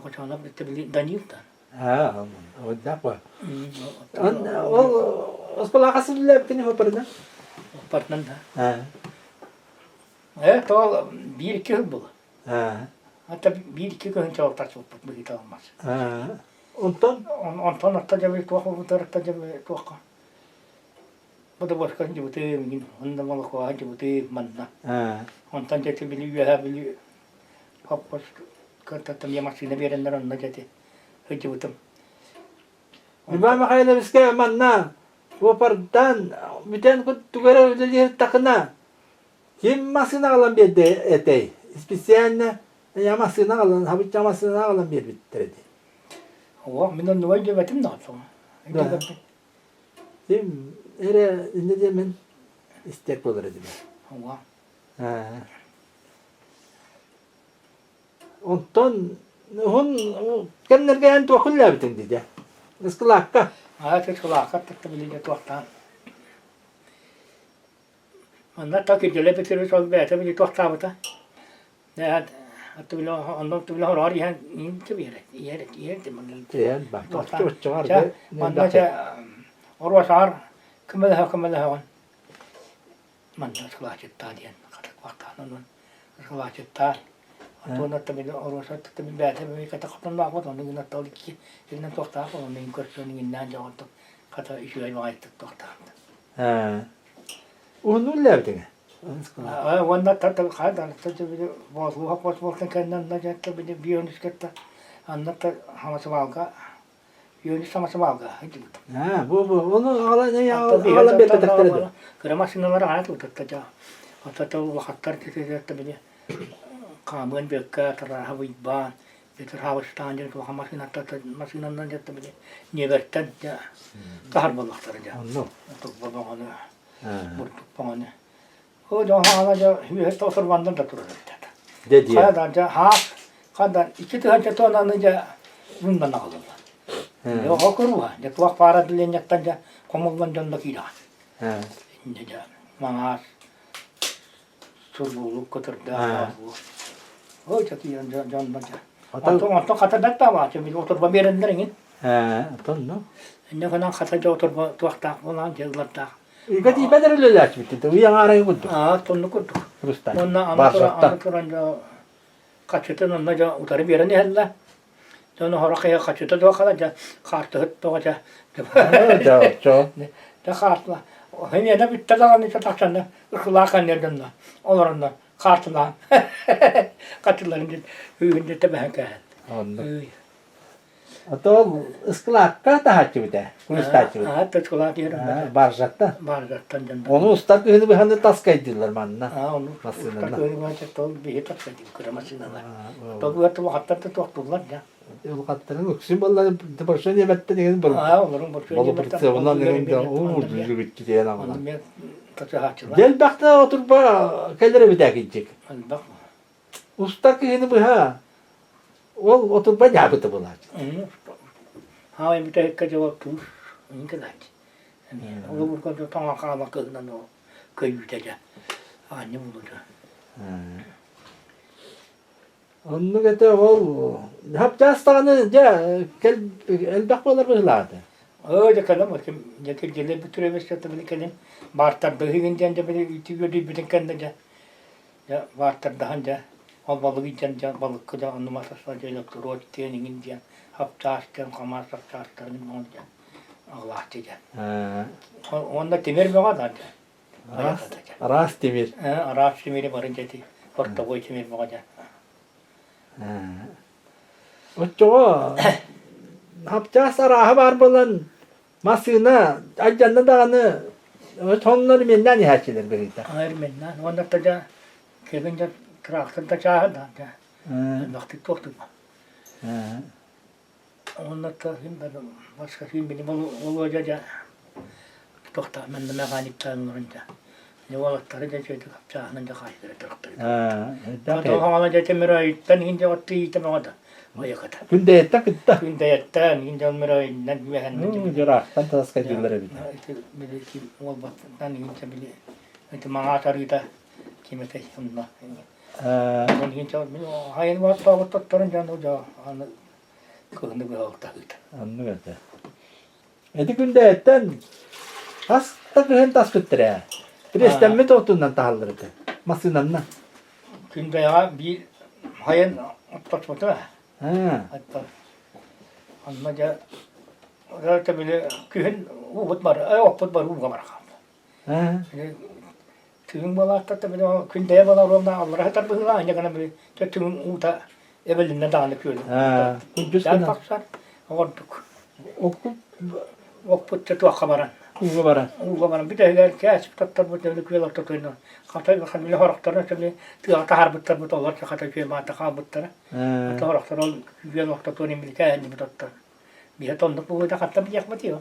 O çoğunluk tabii daniyutan. Ha, o da bu. O sekolah kasih bile bitini mi pernah? Partner da. Ha. To bir iki yıl bu. Ha. Hatta bir iki gün çok taş olup bu hiç olmaz. Ha. Ondan Ondan hatta tabii tuak bu tarafta tabii tuak. Bu da başka bir şey mi? Ondan malı koyunca bu şey manna. ha. Ondan jadi bili apa kata tam masih biaran naron jadi hiji betul. Lima makanya biska manna. Bu pardan biten ku tugara udah takna. Kim masih nagalan bir de etey. Spesialnya ya masih nagalan habis masih nagalan bir bitirdi. Oh, minun nuai je betul nak so. Kim era ne demen istek olur dedi. Oh. Ha. Ondan hon kennerge en tuakilla bitin dedi. Iskulakka. Ah, tu sekolah kat tak beli je tuak tan. Anda tak kerja betul so betul beli tuak tan betul. Dah atau bila anda tu bila orang yang ini tu biar, iya tu mana. Şey bak. Çok çıkar. Mana je orang sar kemudah on. Mana sekolah cipta dia kata waktu non sekolah cipta. Atau nak tapi orang sar tapi betul beli kata kata nak apa tu nak tahu lagi. Jadi nak tuak tan kalau ni kursus ni nak jawab tu kata isu yang lain tu tuak tan. Ha. Onu ne bitin? Wanda tatta khada tatta bile boslu hapos boltan kendan da jatta bile biyonis katta annatta hamasa valga biyonis hamasa valga hadi bu Ha, bu onu alan ne ya alan bir takdirdi. krema sinalara hayat bu tatta ja tatta vakattar kete jatta bile kamen bekka tara hawi ban beter hawa standard ko hamasa natta masinan nan jatta bile nevertan ja kahar bolaktar ja Onu. to babana Ha. burtuk pangane o jaha ja hüye to sorbandan da turur dedi. Dedi. Kayadan ha kadan iki tane çato nanıca bundan alırlar. Ya o kurwa ya tuak para dilen yaktan ja komuldan jonda kira. Ha. Ja mangas surbulu kotorda. O çakiyan jon baca. Atau kata data wa cemi otor bamiran deringin. Ha, ton no. Ne kana kata ja otor tuak tak olan jelat tak. İkati ibader öyle aç bitti. Tu yang arayı kudu. Tonu kudu. Rustan. Onna anaturan ja kaçıtın onna ja utarı bir yerine hella. Jonu horakaya kaçıtı da kala ja kartı hıt da ja. Çok. Da kartla. Hani ne bitti da ne çatakçanda ıkılakan nereden da. Onların kartla. Kaçıların hüyünde de ben kâhet. Onu. Atau ıskulakka da haçı bitti. Rustan haçı bitti. Ha, tıçkıla diyorum. Barjakta. Barzaktan janda. Onu ustak günü bir hande taskaydılar manna. Onu Nasıl usta lan? köyü var çaktol bir hitat saydım kıramasınlar. Tabi bu hatta da tuakturlar ya. Yol katlarının öksün ballahi de başına yemette diyen balık. Olurum bu Balık bitse ondan ne o düzgün bitti diyen ama. Onu ben taçı haçılar. Gel bak da otur ba kellere bir daha gidecek. Bak. Ustak günü bu ha. O otur ba yaptı bunlar. Ha ben bir tek cevap tuş. İyi kadar. O bu kadar tamam kalma kızdan o köyü de. Anne buldu. Onu gete ol. Hap jastanı ja kel elbak bolar bıhladı. Öyle kalem bakayım. Yakın gele bir türe vesat bile kalem. Bartar da higinden de bile itiyor di bir kendi de. Ya bartar daha önce Ol balığı can balık kıda anlamasasla ceylik rot teningin diyen hapçaşten kamasakçaşlarının onu diyen. Allah diyen. Onda temir mi var da? Ras demir. Arap temiri varınca di. Orta boy temir mi var da? Oçoğu hapças araha var bulan masına ajanna dağını tonları menden yahaçiler birlikte. Hayır menna. Onda da kelince traktörde çağır da. Vakti toktu. Onda da şimdi başka şey benim olacak. Tokta men de mekanik tanımlarınca. Ne valatları da şeydi kapçağının da kaçtırı traktörü. Tato havalı temir hince otti itemada. Ayakata. Günde yetta kıtta. Günde yetten hince olmuyor ne güven. Jarahtan taska yılları bir. Bile ki olbattan hince bile. İşte mağatarı da kimete şunla. Ben hince hayır var tavat tutturun canı hoca. Anı kılını bir altta hıt. Anlıyorum. Edi günde yetten hasta kıhen tas kıttırı. Presten mi totundan tahallırdı. Masınanla. Günde ya bir hayır tutmadı. Hatta anlaca zaten bile köyün ubut var, ubut var, ubut var. Tüm balatta da bile künde bala romda Allah'a hatar bıhla anya kana bile tüm uta evelinden dağınık yolu. Ben baksar orduk. Okut çatu kabaran. Kabaran bir de gel kesip tattar bu devlet yolu tatıyla. Katay bakın bile haraktarına tabi tiyata harbuttar bu dolar katay şey mata kabuttar. Ata haraktar ol yolu tatıyla bile kendi bu tattar. Bir tonluk bu da katta bir yakmatıyor.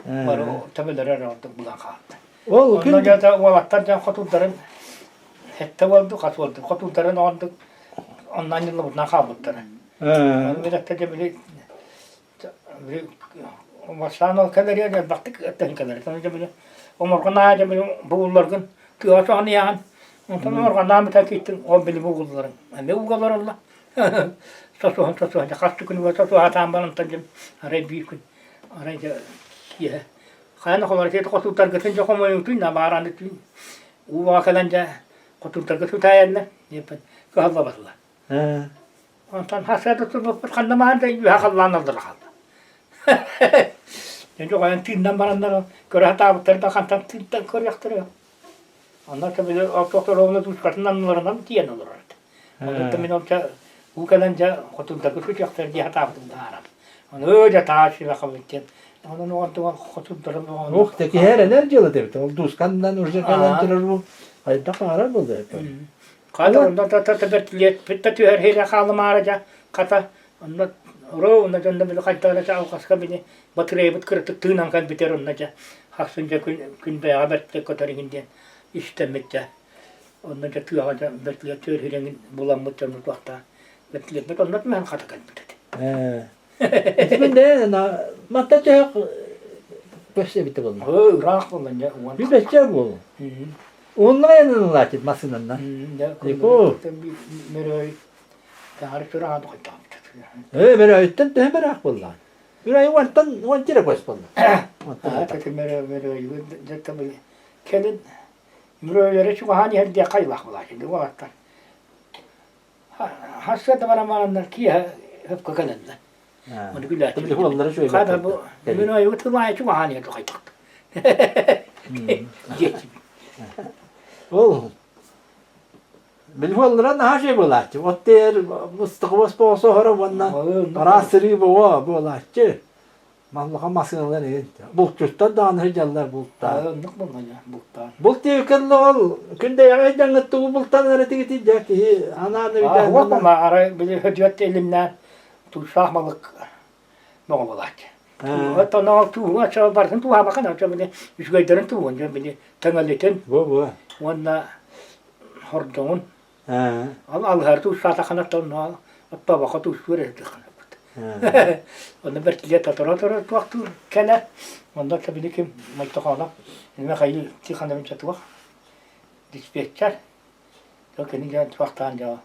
Var o tabileri rahatlık bulan kaldı. Ondan da valattan can katulların hette oldu kat oldu. Katulların oldu. Ondan yılı bundan kabuttar. Bir de bile Baştan o kadar ya baktık etten kadar. Sonra böyle omurgana ya böyle buğulların tüyası anıyan. Ondan omurgana bir takittim o bile buğulların. Ne buğullar Allah. Sosu kaç gün var sosu hatan bana tanıdım. Araya bir gün. Araya ya. Kaynak olarak şey kotutar gitsin çok olmuyor tüm ne bağırandı tüm. O vakalanca kotutar gitsin tayarlar. Yapın. Kahvaltı basılar. Ondan hasada tutup kandıma da bir hakallan aldılar. Jadi orang tindan barangnya, kerana tahu terdakan tindan kerja terus. Anda sebelum waktu orang itu karena orang tiada orang. Orang itu minum cah, bukan aja kotor tak kerja terjadi tahu tentang. Anda aja tahu sih lah kamu itu. Anda orang tu kotor terus. Oh, tapi her enerji lah tu. Kalau duskandan urus kandan terus bu, ada tak arah boleh. Kalau anda tak terlihat, betul her her kalau marah aja kata anda Ровно жонда бил кайталача алкаска бини батырайбыт кыртык тыынан кан битер оннача хаксынча күнбе абертте көтөрүнгүнден иштемече оннача тыагача бетле төрүреңин буламмытча мутакта бетле бет оннат мен ката кан битет Şimdi na matta çek böyle bitti bu. Raq olunca Bir beşe bu. Onunla yanına laçit masınından. Yeko. Meröy tarih sonra adı kaytam. Böyle ötten de hemen ak bullan. Böyle wantan koş bullan. Tabii meröy zaten böyle kelin meröylere şu hani her diye kaylak bular şimdi o vaktan. Hasret var ama ki hep kakanlar. Onu güzel. Tabii bunları şöyle. Kadar bu meröy yutulmaya şu hani de kaytak. Oğlum. Bilvallara daha şey bulaçı. O der mıstıkvas bolsa hara vanna. Parasırı bova bulaçı. Mallığa masinalar edin. Bulçutta dağın hıcallar bulutta. Nuk bunlar bulutta. Bult yıkıllı ol. Günde yağı canıttı bu bultan arati gidecek. Ananı bir tane. Ama ara bir hücret elimden tuşahmalık ne bulaçı. Hatta ne tu aşağı barsın tu ha bakın aşağı böyle yüzgeylerin tu onca böyle tengaletin. Bu. Onda hordon. Al her tu saata kanattan al. Hatta vakit tu süre kanat. Onda bertiye tatara waktu kala. Onda tabii ki maytahana. Ne hayli tikhanım çatwa. Dispatcher. Lakin ya waktan ya.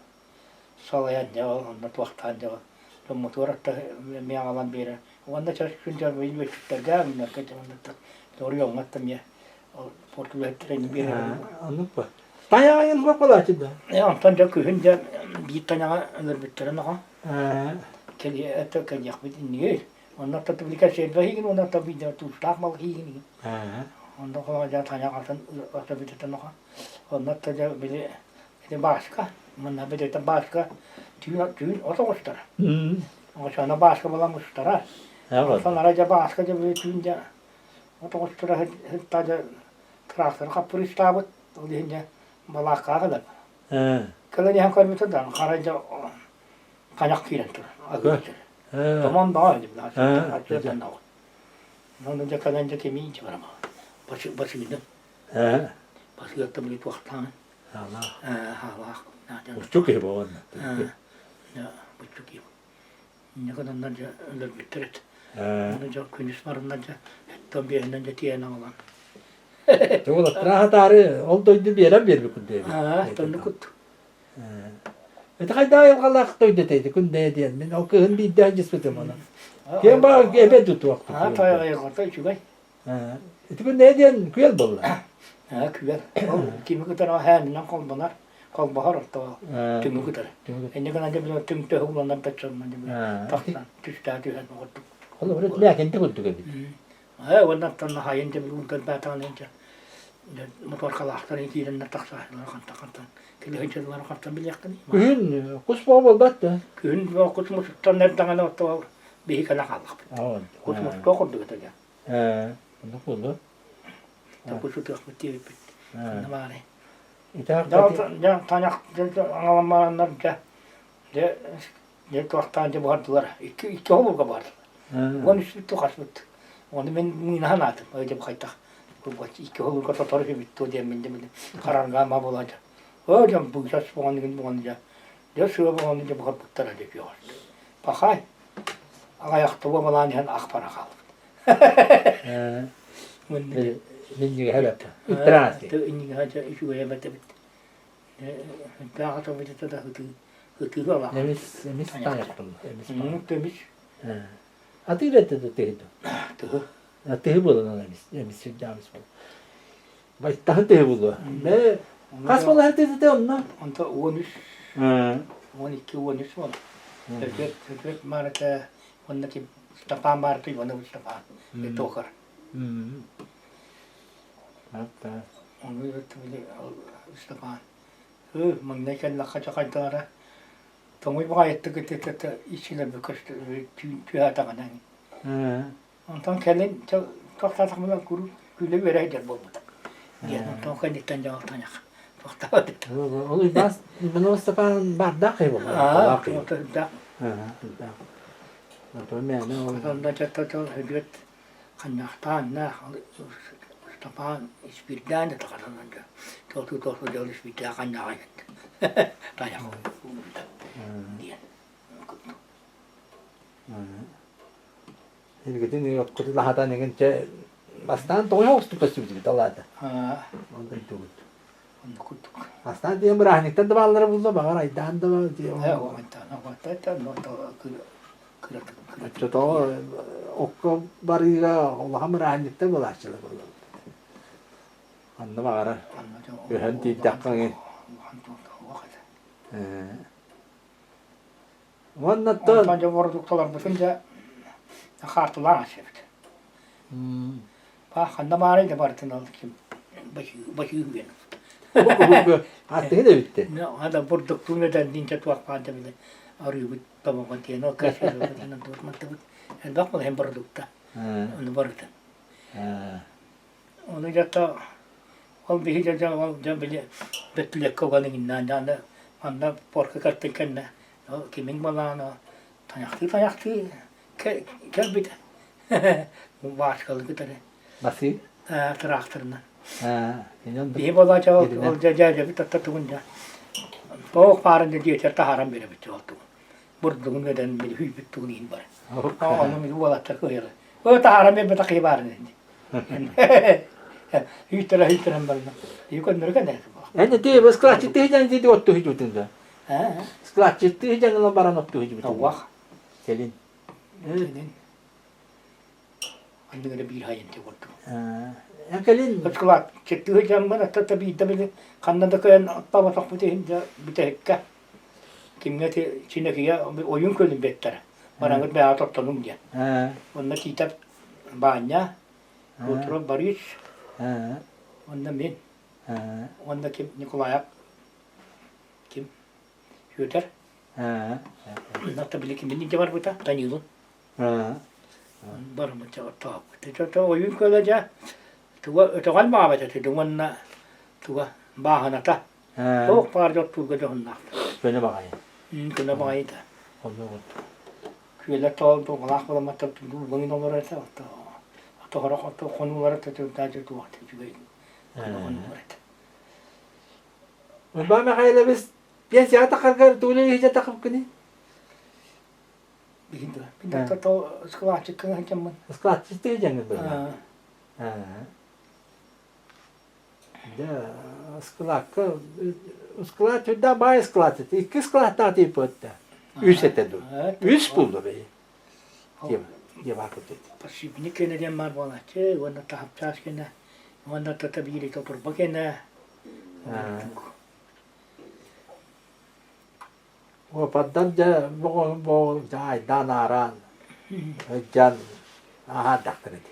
Salayan ya onda waktan ya. Motor ta meyalan beri. Onda çalışınca böyle tergam ne kadar onda doğru yollatım ya. Portugal treni bir. Anladım. Tayağın bak ola açıldı. Ya ondan köyünce bir tane ölür bittiren ha. Ha. Keli ete keli yakbet niye? Ondan da tabii ki şey var, ondan da bir de tutsak mal higin. Ha. Ondan sonra tane altın ata bittiren ha. Ondan da bir başka. Bunlar bir de başka. Tüyün otobüsler. Hı. O sana başka bulamışlar ha. Evet. Sonra acaba başka bir tüyünce otobüsler hatta traktör kapır istabet. O deyince balak kadar. Ha. Kala diye kalbite dan karaca kayak kiren tur. Ha. Tamam daha öyle biraz. Ha, Açıdan da. Onun da kalanca kemiği var ama. Başı gidiyor. Ha. Başı yattı bir vaktan. Allah. Hava. Nereden? Çok iyi bu onun. Ya bu çok iyi. Ne kadar da öyle bitiret. Ha. Onun da kündüz varınca tabii elinden de tiyene olan. Çok ola. Rahat ağrı. Oldu bir yere bir kunde. Ha, tanıdı kut. Ete kayda yıl kalak toydu teydi kunde diyen. Ben o kığın bir daha cismetim ona. Kim bak ebe tutu vakti. Ha, tayaya korta içi Ha. Ete kunde diyen kuyal bolla. Ha, küver. Kimi kadar o halinden kolbanar. Kolbahar orta. Ha. Tümü kadar. Enne kadar da bir tüm töhülandan peçonman Ha. da. Taksan. Tüsta tühen orta. Ola öyle mekan tıkıldı gibi. Ha, ondan sonra hayın da bir ulkan batanınca. Motor kalahtan ikilerine taksa. Kantan. Kili hınçadılar kantan bir yakın. Gün kusma bol battı. Gün o kusmuş tutan nereden orta bir kana kalak. Evet. Kusmuş tokurdu kadar ya. Ha. Ne oldu? Takusu takmış diye bir. Ha. Ne var? İtaat Ya tanyak anlamayanlar ne tuhaftan vardılar. İki olur kabardı. Onun üstü tukasmıştı. Onu ben minhan attım. Öyle bir kayta. Bu iki olur kata tarafı bitti o diye ben de kararga ma bulacak. Hocam bu saç bu anın bu anıca. Ya şu bu anıca bu kapıtlar edip yok. Bakay. Ayakta bu malan yan akbara kaldı. Ha. Bunu Min gibi helap. İtirası. ini aja isu ya bete bit. Daha atau bete dah hıtı da var. Emis tayak bol. Emis. Temiz. Ha. Atı rette tehdo. Tuh. Atı bol ona emis jamis bol. Bay tahan teh bol. Ne kas bol herte de onna. Untuk unis, Ha. unik unis var. Terkait marka onda ki Mustafa marka onda Mustafa. Itu kar. Hatta. Onu böyle Mustafa. Mengenai lakacak antara. Tunggu bagai itu kita isilah bekas tu ada kan ni. Ha. Ondan kalian tak tak mula guru gule berai der bol. Dia ondan kan ditanya tanya. Fakta. Onu bas Mustafa bardak ya bol. Da. Ha. Apa mana? Ondan jatuh hidrat kanyahtan nah Mustafa ispirdan da takaran anda. Tuh jauh ispirdan kanyah. Tanya. Dia. Ini yok kutu lahatan dengan ce bastan toh yang harus pasti begitu talada. Ondan itu. Onu kutuk. Bastan dia berani tan da ballara buldu bagar aydan da dia. O mantap no kırat. Çoto okko bariga Allah berani tan balasla buldu. Anda bagar. Göhen tidakkan ini. Wannan to. Ondan vurduklar bütünce kartılar açıktı. Bak andamarı da bartın aldı kim. Başı yüğün. Hatta de bitti. Ne ada vurduktuğum neden dinçe tuak panta bile. Arıyor bir tamam diye no kaçıyor. Ondan durmak tabii. Yani bakma hem vurdukta. Onu vurdun. Onu jatta ol bir hiç jam bile betle kovalın inan anda porka kartın kendine. O kimin balana tanyaktı gel bir de başkalı bir tane Masih? traktöründen Ini bir balaca ol caca bir tatlıgunca boğuk parında diye çarta haram bile bir oldu burduğun neden bir hüy bir tuğun var onun bir bala takıyor o da haram bir takıyor var ne hüy teren balına yukun nurga ne Ini dia bersklat itu jangan jadi waktu hijutunda. Sklat itu jangan lebaran waktu hijutunda. Allah. Selin. Anne bir hayın te oldu. Hekelin. Iskulaat çektiği zaman hatta tabii de bile kanında kayan atma batak bir tehlikka. Kimle Çin'deki ya bir oyun kölün bettere. Bana bir hayat ortalım diye. Ha. Onda kitap banyak. Oturup Barış. Ha. Onda ben. Ha. Onda kim? Nikolayak. Kim? Şöter. Ha. Hatta bile kimin ne var burada? Tanıyordun. Ha. Barım çağır tak. Oyun kölece. Tuğal mağabete. Tuğal bahana ta. Ha. Çok pardon tuğal johunnak. Bana bakayım. Kena bayı da. Oldu. Köyler tol to kulak bulama tabi bugün olur ise hatta hara hatta konulara tabi tacı tuğat juga konulara. Ben hayal biz piyasa takar tuğle hiç takıp kini. Bir de to sekolah çıkın hacamın. Sekolah işte jangan böyle. Ha. Da sekolah sudah bayar sekolah itu. İki sekolah tak tipu da. Üç etedu. Üç buldu be. Dia bakut itu. Pasti ini kena dia mar bola ce, wanda tahap cas kena, wanda tetap biri to purba kena. O paddan ja bo jai danaran. Jan aha dakter itu.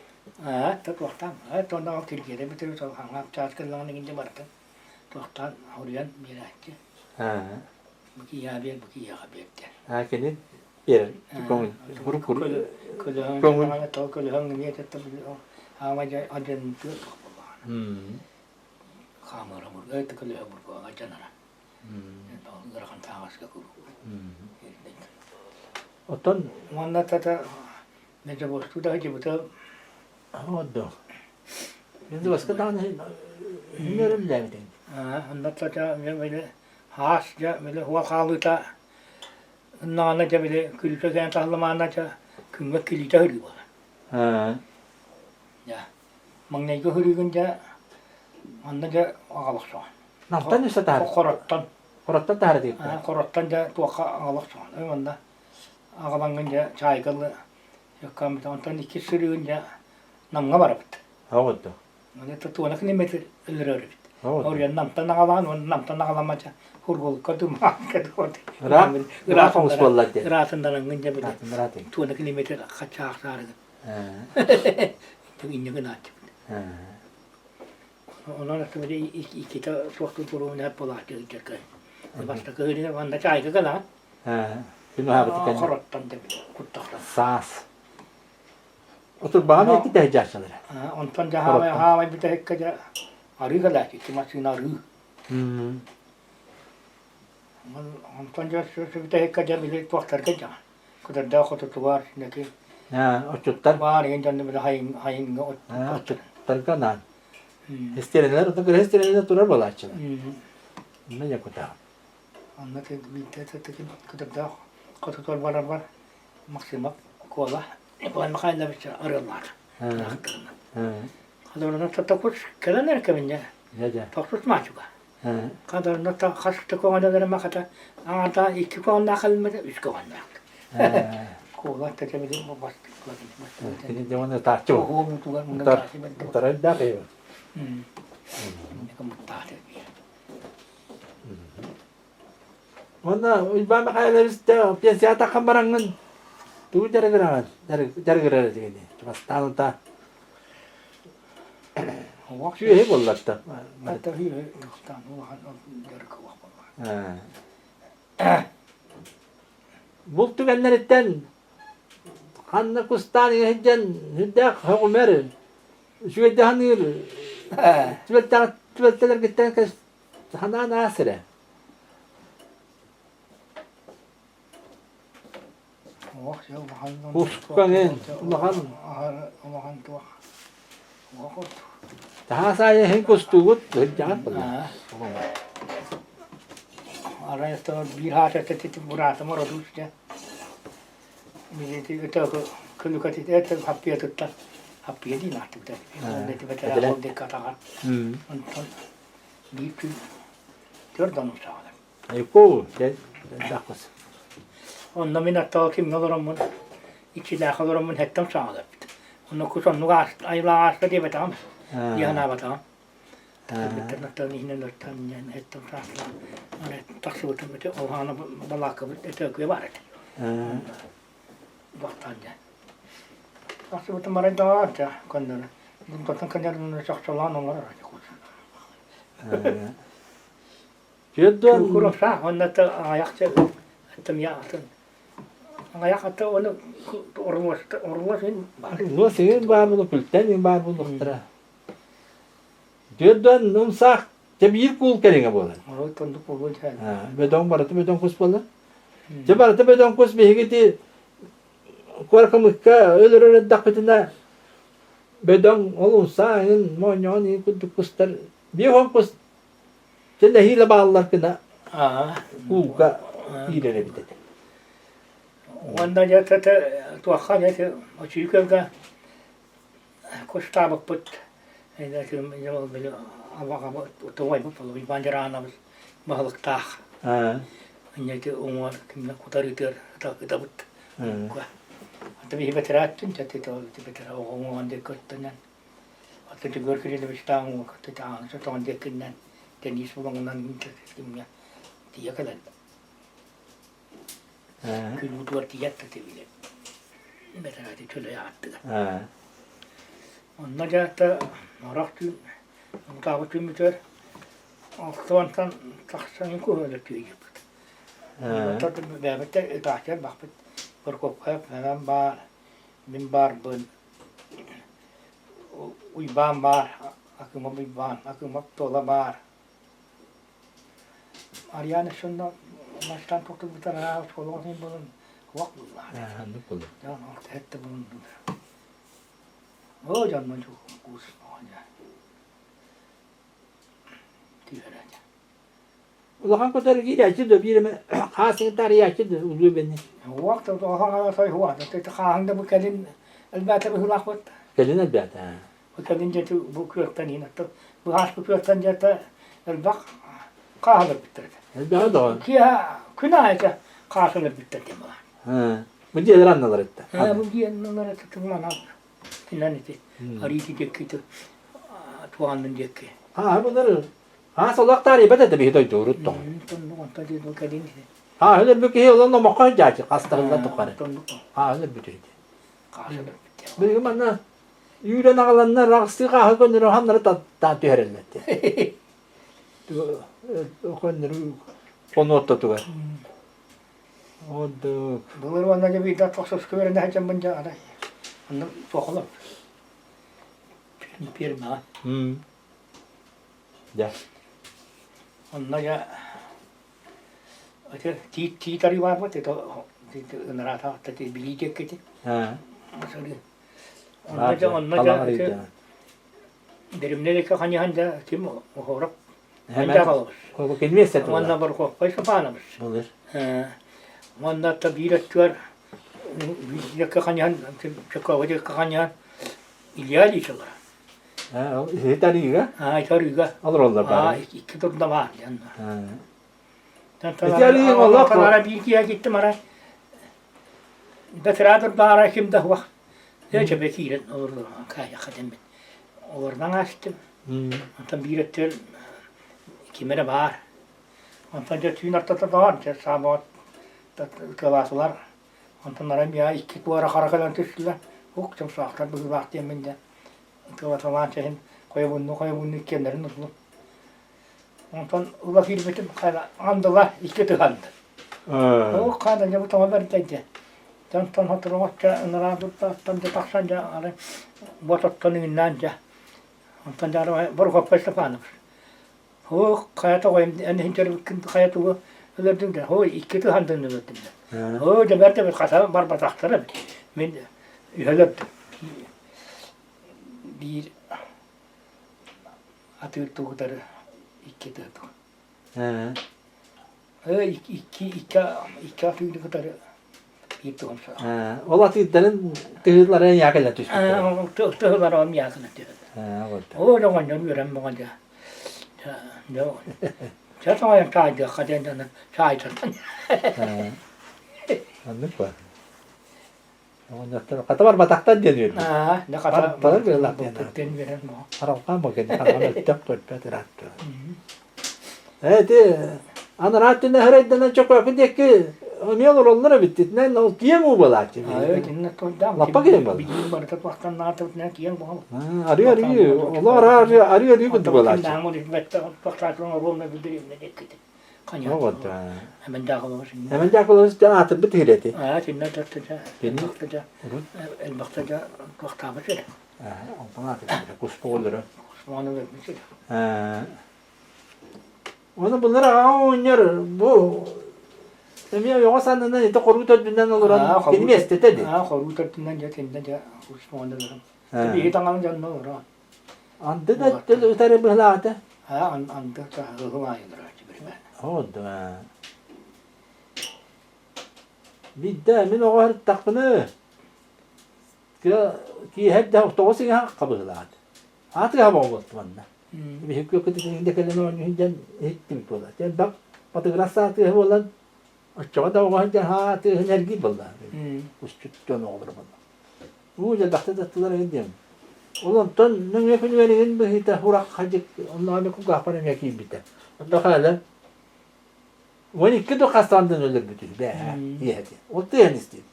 Tak waktan, to na Türkiye'de bir to hanap cas kena ningin cemarkan. Waktan hurian miracı. Ha. Bagi ya bir. Ha kini bir kong grup Kalau hang tahu kalau hang ni tetap hang aja ajan tu. Kamera murga itu kalau hang murga aja nara. Tahu gerakan tangas ke guru. Oton Mana tata meja bos tu dah je betul. Odo. Itu was ketan ini lem ding. Anda tata meja has ja meja huwa kalu ta. Nana ja meja kulita kan tahla mana ja künge kilita huri var. Ha. Ya. Mangnai ko huri gunja anda ja agalak soğan. Namtan üstü tar. Korottan. Korottan tar deyip. Korottan ja tuaka agalak soğan. Öyle ağalan gunja çaygalı yakam bir tantan iki sürü gunja namga var bit. Odo. Mana tuana kini meter elrer bit. Odo. Oraya namtan ağalan maça hurgol kadum kadum. Rafa usballat de. Ratından gunja bit. Ratin. Tuana kini meter kaçak sarı. Ha. Tu inne gana. Ha. Ona tabii iki ta soktu turun hep polat gelirken. Başta köyde vanda çay kala. Ha. Şunu habetik. Korottan demiş. Kuttaktan. Sas. Otur bağım etti de heccaşları. Ondan da hava bir tek kaca arı kala ki maçın arı. Ondan da bir tek kaca bile tuaktar kaca. Kadar da kutu tuvar neki. Ha, o çuttar. Var yang jangan bile hayın Ha, çuttar kanan. Hestireler, o da hestireler turar bala açılar. Ne yakuta? Ondan da bir tek kadar da kutu tuvar var. Maksimal kola. Yapılan makalede bir şey arıyorlar. Kadarına tatakut kelenler kemince. Taksut maçuka. Kadarına ta kasıtı kovanda makata. Anta iki kovanda kalmadı, üç kovanda. Kola tekemedim bu bastı. Ini zaman tacu. Oh, tuan mendengar sih bentuk. Terendah ya. Ini kemutar dia. Mana ibang makailer sta piansi ata kambarangan. Tu jara-jara ini. Cuma setahun ta. Şu he bollatta. Hatta hiç tutan ulan yarı kavak. Bultu genleritten kanna kustan heccan hiddak humer. Şu edahanır. Tübetteler gitten kes hanan asire. Huskangen, Umahan tua. Wakot. Daha saya hen kustugut jangan pernah. Araya tuh bir hata teti murata morodus ya. Militi itu kelukat itu happy itu happy di nak itu. Nanti tiba-tiba aku dikatakan. Nonton bir Jordan usahalar. Ayuko, dakus. Onda minä tolkin nolormun ikilä nolormun hettam saadat. Onda kuson nugas ayla asta dibetam. Ihan avataan. Sitten että niihin löytää niin että taas ne taksuutu mitä ohana balakka että kyllä varet. Vahtaan ja. Taksuutu maren taata kannalla. Kun totan kannalla saksalaan on raja. Työdön Kurang sah on että ayak se että minä ayak että on orvosin. luosin baabulu kulten baabulu tara. Työdön numsa tebir kul keringe bolan. Oi tondu pulun sen. Bedon baratı bedon kus bolan. Cebaratı bedon kus bihigiti korkamukka ölür dakıtına bedon olunsa en monyon kudu kustar bir hon kus Tende hila bağlar kına kuka ileri bitedi. Onda ya tete tuakha ya te açıkça koşta bakıp ene ki yamal böyle avağa tuvay bu falan bir bancarana balık tah. Anya ki umar kimle kutarıtır ta bit. Tabii hibeterattın tete to hibetera o umar de kottan. Atı görkeli bir ştan vakti ta anı ştan dekinden. Tenis bulangan timnya dia kalan. Kulu tuar tiat tevile. Mereka itu cule attı. Onlar da maraktı. Mutabatı müter. Aktuantan taksan kuhöle tüyüp. Tadı bebekte tahter bakıp berkopkap hemen bar min bar bun. Uyban bar. Akıma uyban. Akıma tola bar. Ariane şundan maçtan toktu bir tane daha çoluğun bunun vaklılar. Nukulu. Ya artık hette bunun. O canman çok kus olacak. Diyorlar. Ulan kadar gidiyor da bir hasın tarihi de uluyor beni. Vakti o hangi say huwa. Tete kahangda bu kelin elbette bu lakbat. Gelin elbette. Bu kelin cetu bu kürkten yine. Bu haş bu kürkten cetu elbak kahve bitti. Elbette doğru. Ki künayete kahve bitti deme. Bu diğer anneler etti. Bu diyenler tutulman al. Dinleniti. Ariti dekki tuanın dekki. Bunları solak tarihi bede de bir hidoy doğru tuttu. Tadi bu kelin. Öyle bir ki olan da makaj cacı hastalıkla tukarı. Öyle bir şeydi. Kahve bitti. Bir bana yüren ağalanlar raksı kahve gönderir hanları da tüherelletti. O gönderir konu ottatu var. Oldu. Bunlar bana bir daha toksuz kıvırında hacım bunca aday. Onlar sokulur. Bir ma. Ya. Onlar ya öte ti tari var mı? Teto nerata tete bilecek ki. Mesela onlar ya derimleri ki hani handa kim o horap. Handa kalmış. O kelime istedim. Onlar var ko. Paysa panamış. Olur. Onlar da bir etkiler. Yakka kanyan, çakavacı kanyan. İlyal işler. Tarihi ha? Tariga. Alır onlar bari. İki durumda var yanında. İhtiyarı Allah korusun. Ara bir ikiye gittim ara. Betiradır da ara kim de var. Nece bekirin orada kaya kadem. Oradan açtım. Ondan bir ettir kimere var. Ondan da tüyün artta da var. Sabah kıvasılar. Ondan ara bir iki duvara karakalan tüsüler. Hukçum sağlar bu vakti yeminde. Kıvasılar çehin. Koya bunu kendilerini tutulur. Ondan ula kirbetim kayla andılar iki tıkandı. O kadar bu tamam verdi. Tantan hatırlamakça onlara tuttu tam da taksanca ara botattan inanca. Ondan da ara boru kapasta panım. O kayata koyayım en hinter kayata bu öldüm de o iki tıkandı öldüm de. O da berde bir kasa barbar taktara ben öldüm. Bir atı tuğdarı iki tıktı. İki atıydı kadar bir tuğumsa. Ola tüylerin tüylerin yakıyla düştü. Tığlar olm yakın ediyor. O zaman yürüyorum bana da. Ne o? Çatma çaydı kadından çay çatan. Anlık var. Ondan katabar bataktan deniyor. Ha, ne kadar Para veriyorlar bu yani. pekten veren mi? Aralkan bakın. Aralkan tep koyup rahattı. Evet. Ana rahattı ne herhalde çok vakit diye ki ne olur onlara bitti. Ne o kiye mi balakçı? Ha, evet, ne to'da. Lappa kiyem bal. Bizim barda vaktan nartıp ne kiyen bu. Arıyor. Allah arıyor bu balakçı. Ben onu hizmette vaktan roluna bildireyim ne dedi. Kanya. Evet. Hemen dağılmış. Hemen jakılırız da atır bitireti. Ha, tinne tartıca. Benim- Baktıca. El baktıca vaktamı şöyle. Ondan atır. Kuspa olur. Osmanlı vermiş. Onu bunlara oynuyor. Bu Semih yok sandığından ete korku tadından olur. Benim estetedi. Ha, koru tartından ya tinne ya Osmanlı vermiş. Ha. Tabii iyi tangan canlı olur ha. Anda da tel ötere bıhlata. Ha, anda da hımayındır acı bir ben. Oldu ha. Bir de min o var takpını. Ki hep de otosin ha kabıhlat. Atı ha boğultu bana. Bir hükü kötü de kelen oyundan hittim pola. Yani bak fotoğrafsa tı olan açığa da o ha tı enerji buldu. Uçuttan olur bana. Bu da bakta da tılar edeyim. Ulan ton ne yapın verin bu hita hurak hacık onları ku gapanım yakayım biter. Da hala Wani kido kastandan ölür bütün be. İyi hadi. O da yani isteyip.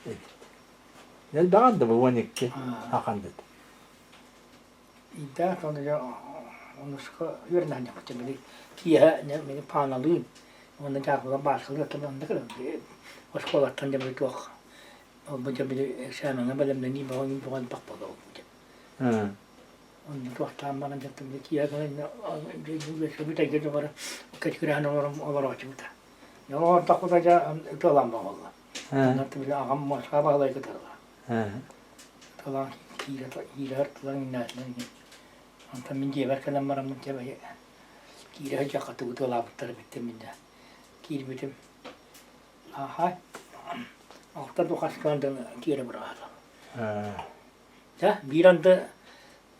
Evet. Yani daha da bu wani ki hakan dedi. İddia sonra ya onu sıkı yerinden yapacağım. Kiye ne beni panalıyım. Onu da başkaları tabii onda kadar. O skolattan da bir çok. O bence bir şeyden ben de ni bağın falan bak bak. Ha. Onu çok tam bana yaptım. Kiye kan ne bir de gece var. Kaçıran olur açımda. Ya o takudaca dolan valla. Ha. Nasıl bile ağam maşallah kadar. Ha. Talan hiler talan inatlan. Anta min jeber kalam maram min jebe. Kira jakatı bu dola bitter bitti min de. Kir bitim. Aha. Altta do kaskandan kira bırak. Ha. Ya bir anda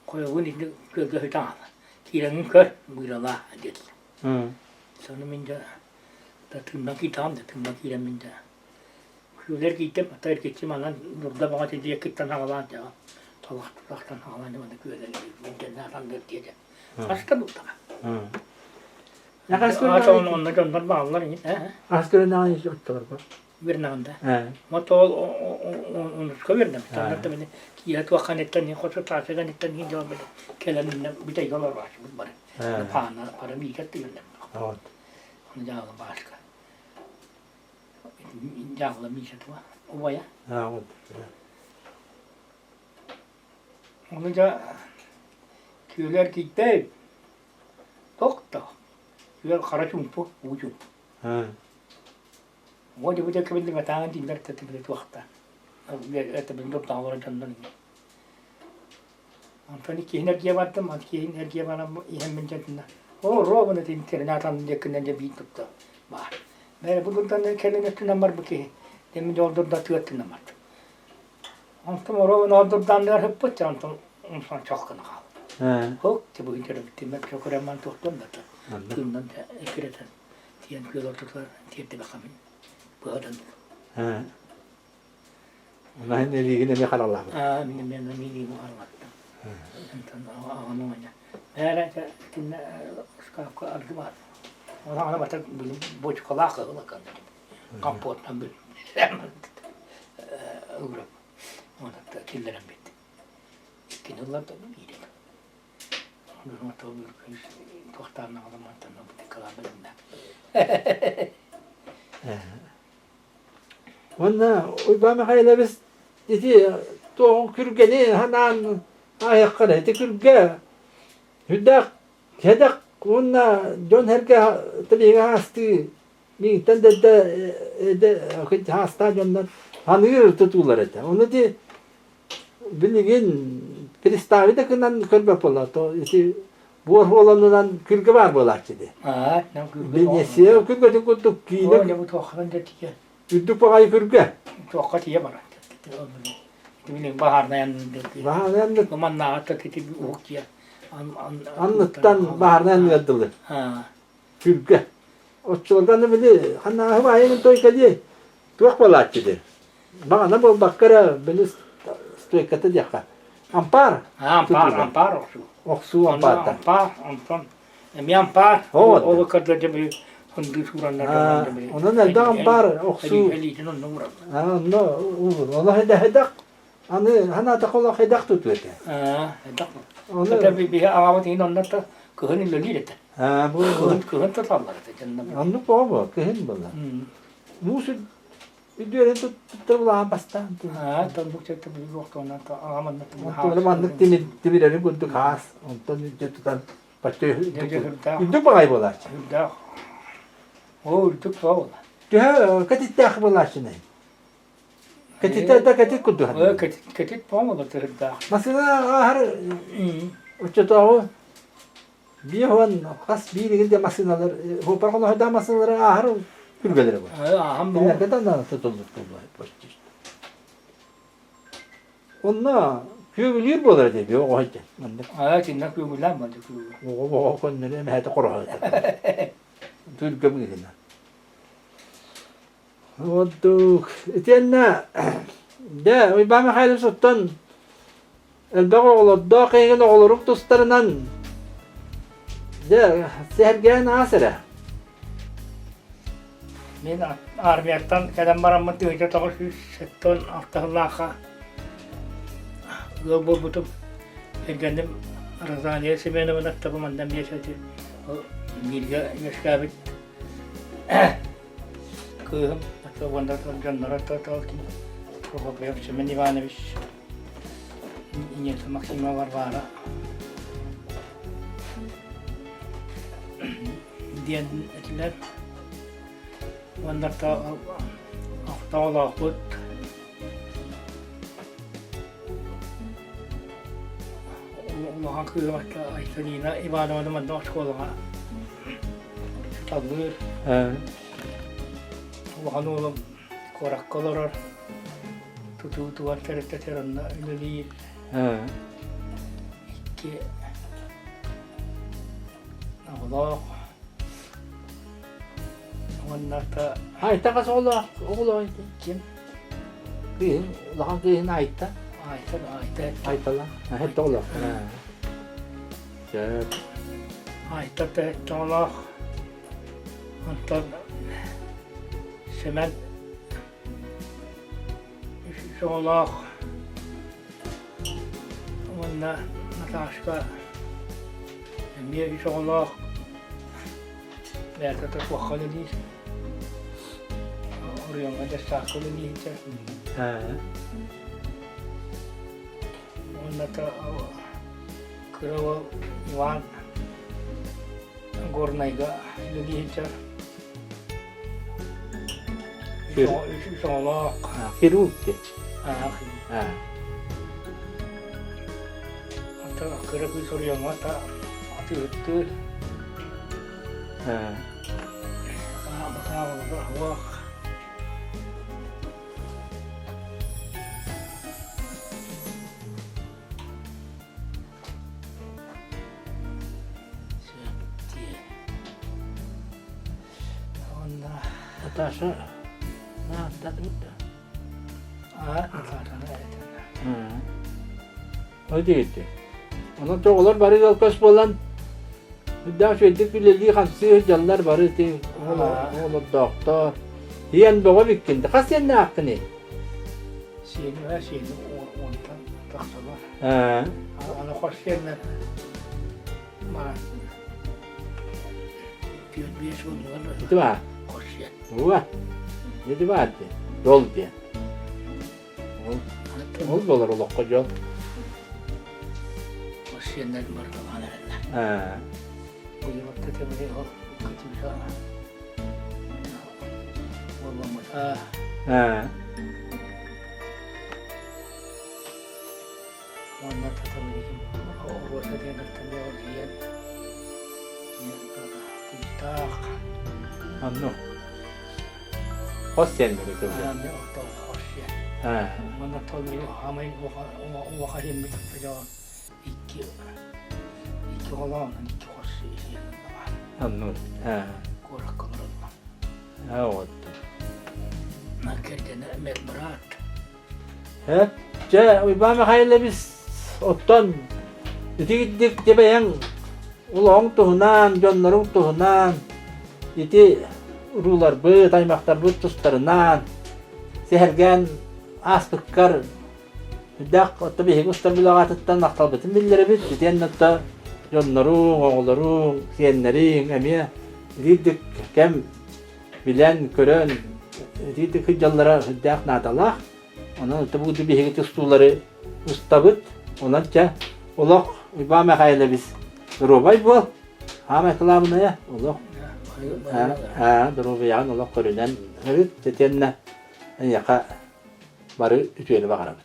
koyun indi gölge hütan. Kiranın kör buyurala dedi. Hı. Sonra min de da tırnak itam da tırnak kira min de. Şuler gittim hatta geçtim alan burada bana dedi yakıttan havalan ya. Talaktan havalan da göğler min de nereden diye. Hasta bu da. Hı. Ya kaskı ondan bağlar yine. Askere ne iş yaptılar bak. Bir nanda. Ha. Motor onu skoverdim. Sonra da beni kiyat vakanetten ni koçu taşeganetten ni cevap verdim. Kelenin bir de yolar var bu bana. Para bir kat değil. Evet. Onu cevap başka. Cevap bir şey var. O baya. Ha. Onu da köyler gitti. Doktor. Köyler karaçumpu ucum. Ha. O da bu da kabul etmeden dinler tetebet vakta. Tetebet doktor var candan. Antoni ki enerjiye battım, ki enerjiye bana ihan min candan. O robana interneten yakından da bir tuttu. Var. Ben bundan da kendine numara bakayım. Demin yolda da tüyet numara. Antam robana ordudan da hep pıt antam insan çok kana. Ha. Hok bu internet bitti. Ben çok raman tuttum da. Bundan da ekireten. Tiyan köyler tutar, tiyette bakalım. Bu adam. Ha. Ona ne ilgili ne kadar Allah. Benim mili muharrattım. Antam ağamanya. Meğer ki skafka argı var. Ona batak boç kalak olakan. Kampottan bir. Uğrap. Ona da killerim bitti. Kinullar da miydi? Onu da bir tohtarına alamaktan bu kalabalığında. Ona uybame hayla biz dedi to kürgeni hanan ayakkabı te kürge hüdak hedak ona John herke tabi hastı bir tane de hasta John'dan hanır tutular ete onu di bilgin pristavi de kınan körbe pola to isi bu olanından kürge var bolakçı de Ne bilgisi kürge de kutuk ki ne bu tohran da tiye. Üddü pagayı kürge. Tohka tiye var. Bilin baharda yanında. Bahardan Aman na hatta titi bir uğuk ya. anlıktan bahardan yadılır. Ha. Kürge. O çılgın bile hanna havayın toy kadi. Tuak balakçı de. Bana bol bakkara beni stoykata diyaka. Ampar. Ampar oksu. Oksu amparta. Ampar. Mi ampar. O kadar cemi hundu suranlar. Onun elde ampar oksu. Elinin onun numara. No, onu hedak. Anı hana takola hedak tutuyor. Hedak. Onu. Tabii bir ağamat in onlar da kıhının lölüyle de. Bu. Kıhın tutarlar da canım. Anlı baba, kıhın bala. Musu bir diyor tuttular bastan. Tabii bu çekti bir vakti onlar da ağamat. Ondan mandık timileri gördük has. Ondan tutan başka yuduk bagay bolar. Hüdda. O hüddük bağlı. Tühe katit takbolar şimdi. Katit da katit kudu. Katit bağlı da hüdda. Mesela ahar uçatağı bir havan kas bir ilgili masinalar hopar konu hada masinalar ahar külgeleri var. Aham Ne kadar da tutulur bu başçı. Onna kübülür bolar diye o hacı. Kinna kuyulan mı diyor. O konları mehete korha. Türk'e mi gidin? Odduk. Etiyenna. De, o bana hayli sottan. Elbağ oğlu, dağ oluruk dostlarından. De, sergen asıra. Men armiyattan kadam marammat diyor tağı şu setton ahtahlığa. Yol buldum. Geldim Razaniye semene bana tabumandan bir yaşadı. O milga yaşkabit. Kıyım. Hatta vanda canlara talkin. Problem semen Ivanovic. İnyet Maksima Varvara. Diyenler vanda ta ahtağla kut. Allah'ın kıyımakta Ayselina İvanova'nın mandan şkoluna. Tabii. Allah'ın oğlum korak kolorar. Tutuğu terette teranna öyle değil. İki. Allah. Onlar da Ayta kas oğlu kim? Kıyın, lahan kıyın ayta. Ayta lan. Hep oğlu. Ayta da Allah. Antar semen Allah. Onlar Natashka. Emir Allah. Belki de bu halı değil. Oraya da saklı değil. Onlar da Kırava Ivan Gornayga değil. Allah. Kirukti. Hatta kırık bir soruyor ama hatta atıyor. Allah. Natasha. Natasha. Öyle gitti. Onun çoğular bari kalkaş bolan. Bir daha söyledik bileli hamsi canlar bari ti. Oğlu doktor. Hiyan baba bikkindi. Kas sen ne hakkını? Şeyini ondan taksalar. Ana hoş yerine. Bana bir şey olmuyor. Itu mah. Hoş yer. Wah. Jadi mati. Yol dia. Ol dolar olak kocol. Hoş yerler var bana. Bu yılda temeli o kaçmışa. Vallahi. Onlar da temeli o orada diye temeli o diye. Tak. Anno. Hoş sen mi kızım? Ne o da hoş yer. Bana tabii ama o hayır mı yapacağım? İki olan iki hoş yer. Anno. Korak kalırım. Evet. Nakerden Emel Murat. Hep Uybama hayli biz ottan iti gittik debeyen uloğun tuhunan, jonların tuhunan iti urular bıt, aymaktar bıt tustlarından sehergen aspıkkar hüddak otta bihik ustar bilağatıttan aktal bütün billeri bit iten otta jonların, oğulların, siyenlerin emiye iti kem bilen, kören iti hıcallara hüddak nadalak ondan otta bu bihik tustuları ustabıt ondan Olaq Uybama hayli biz durubay bol. Hama kılamına ya. Olaq. Durubayan olaq körünen. Evet, tetenne. Yaka barı ütüyeli bakarabız.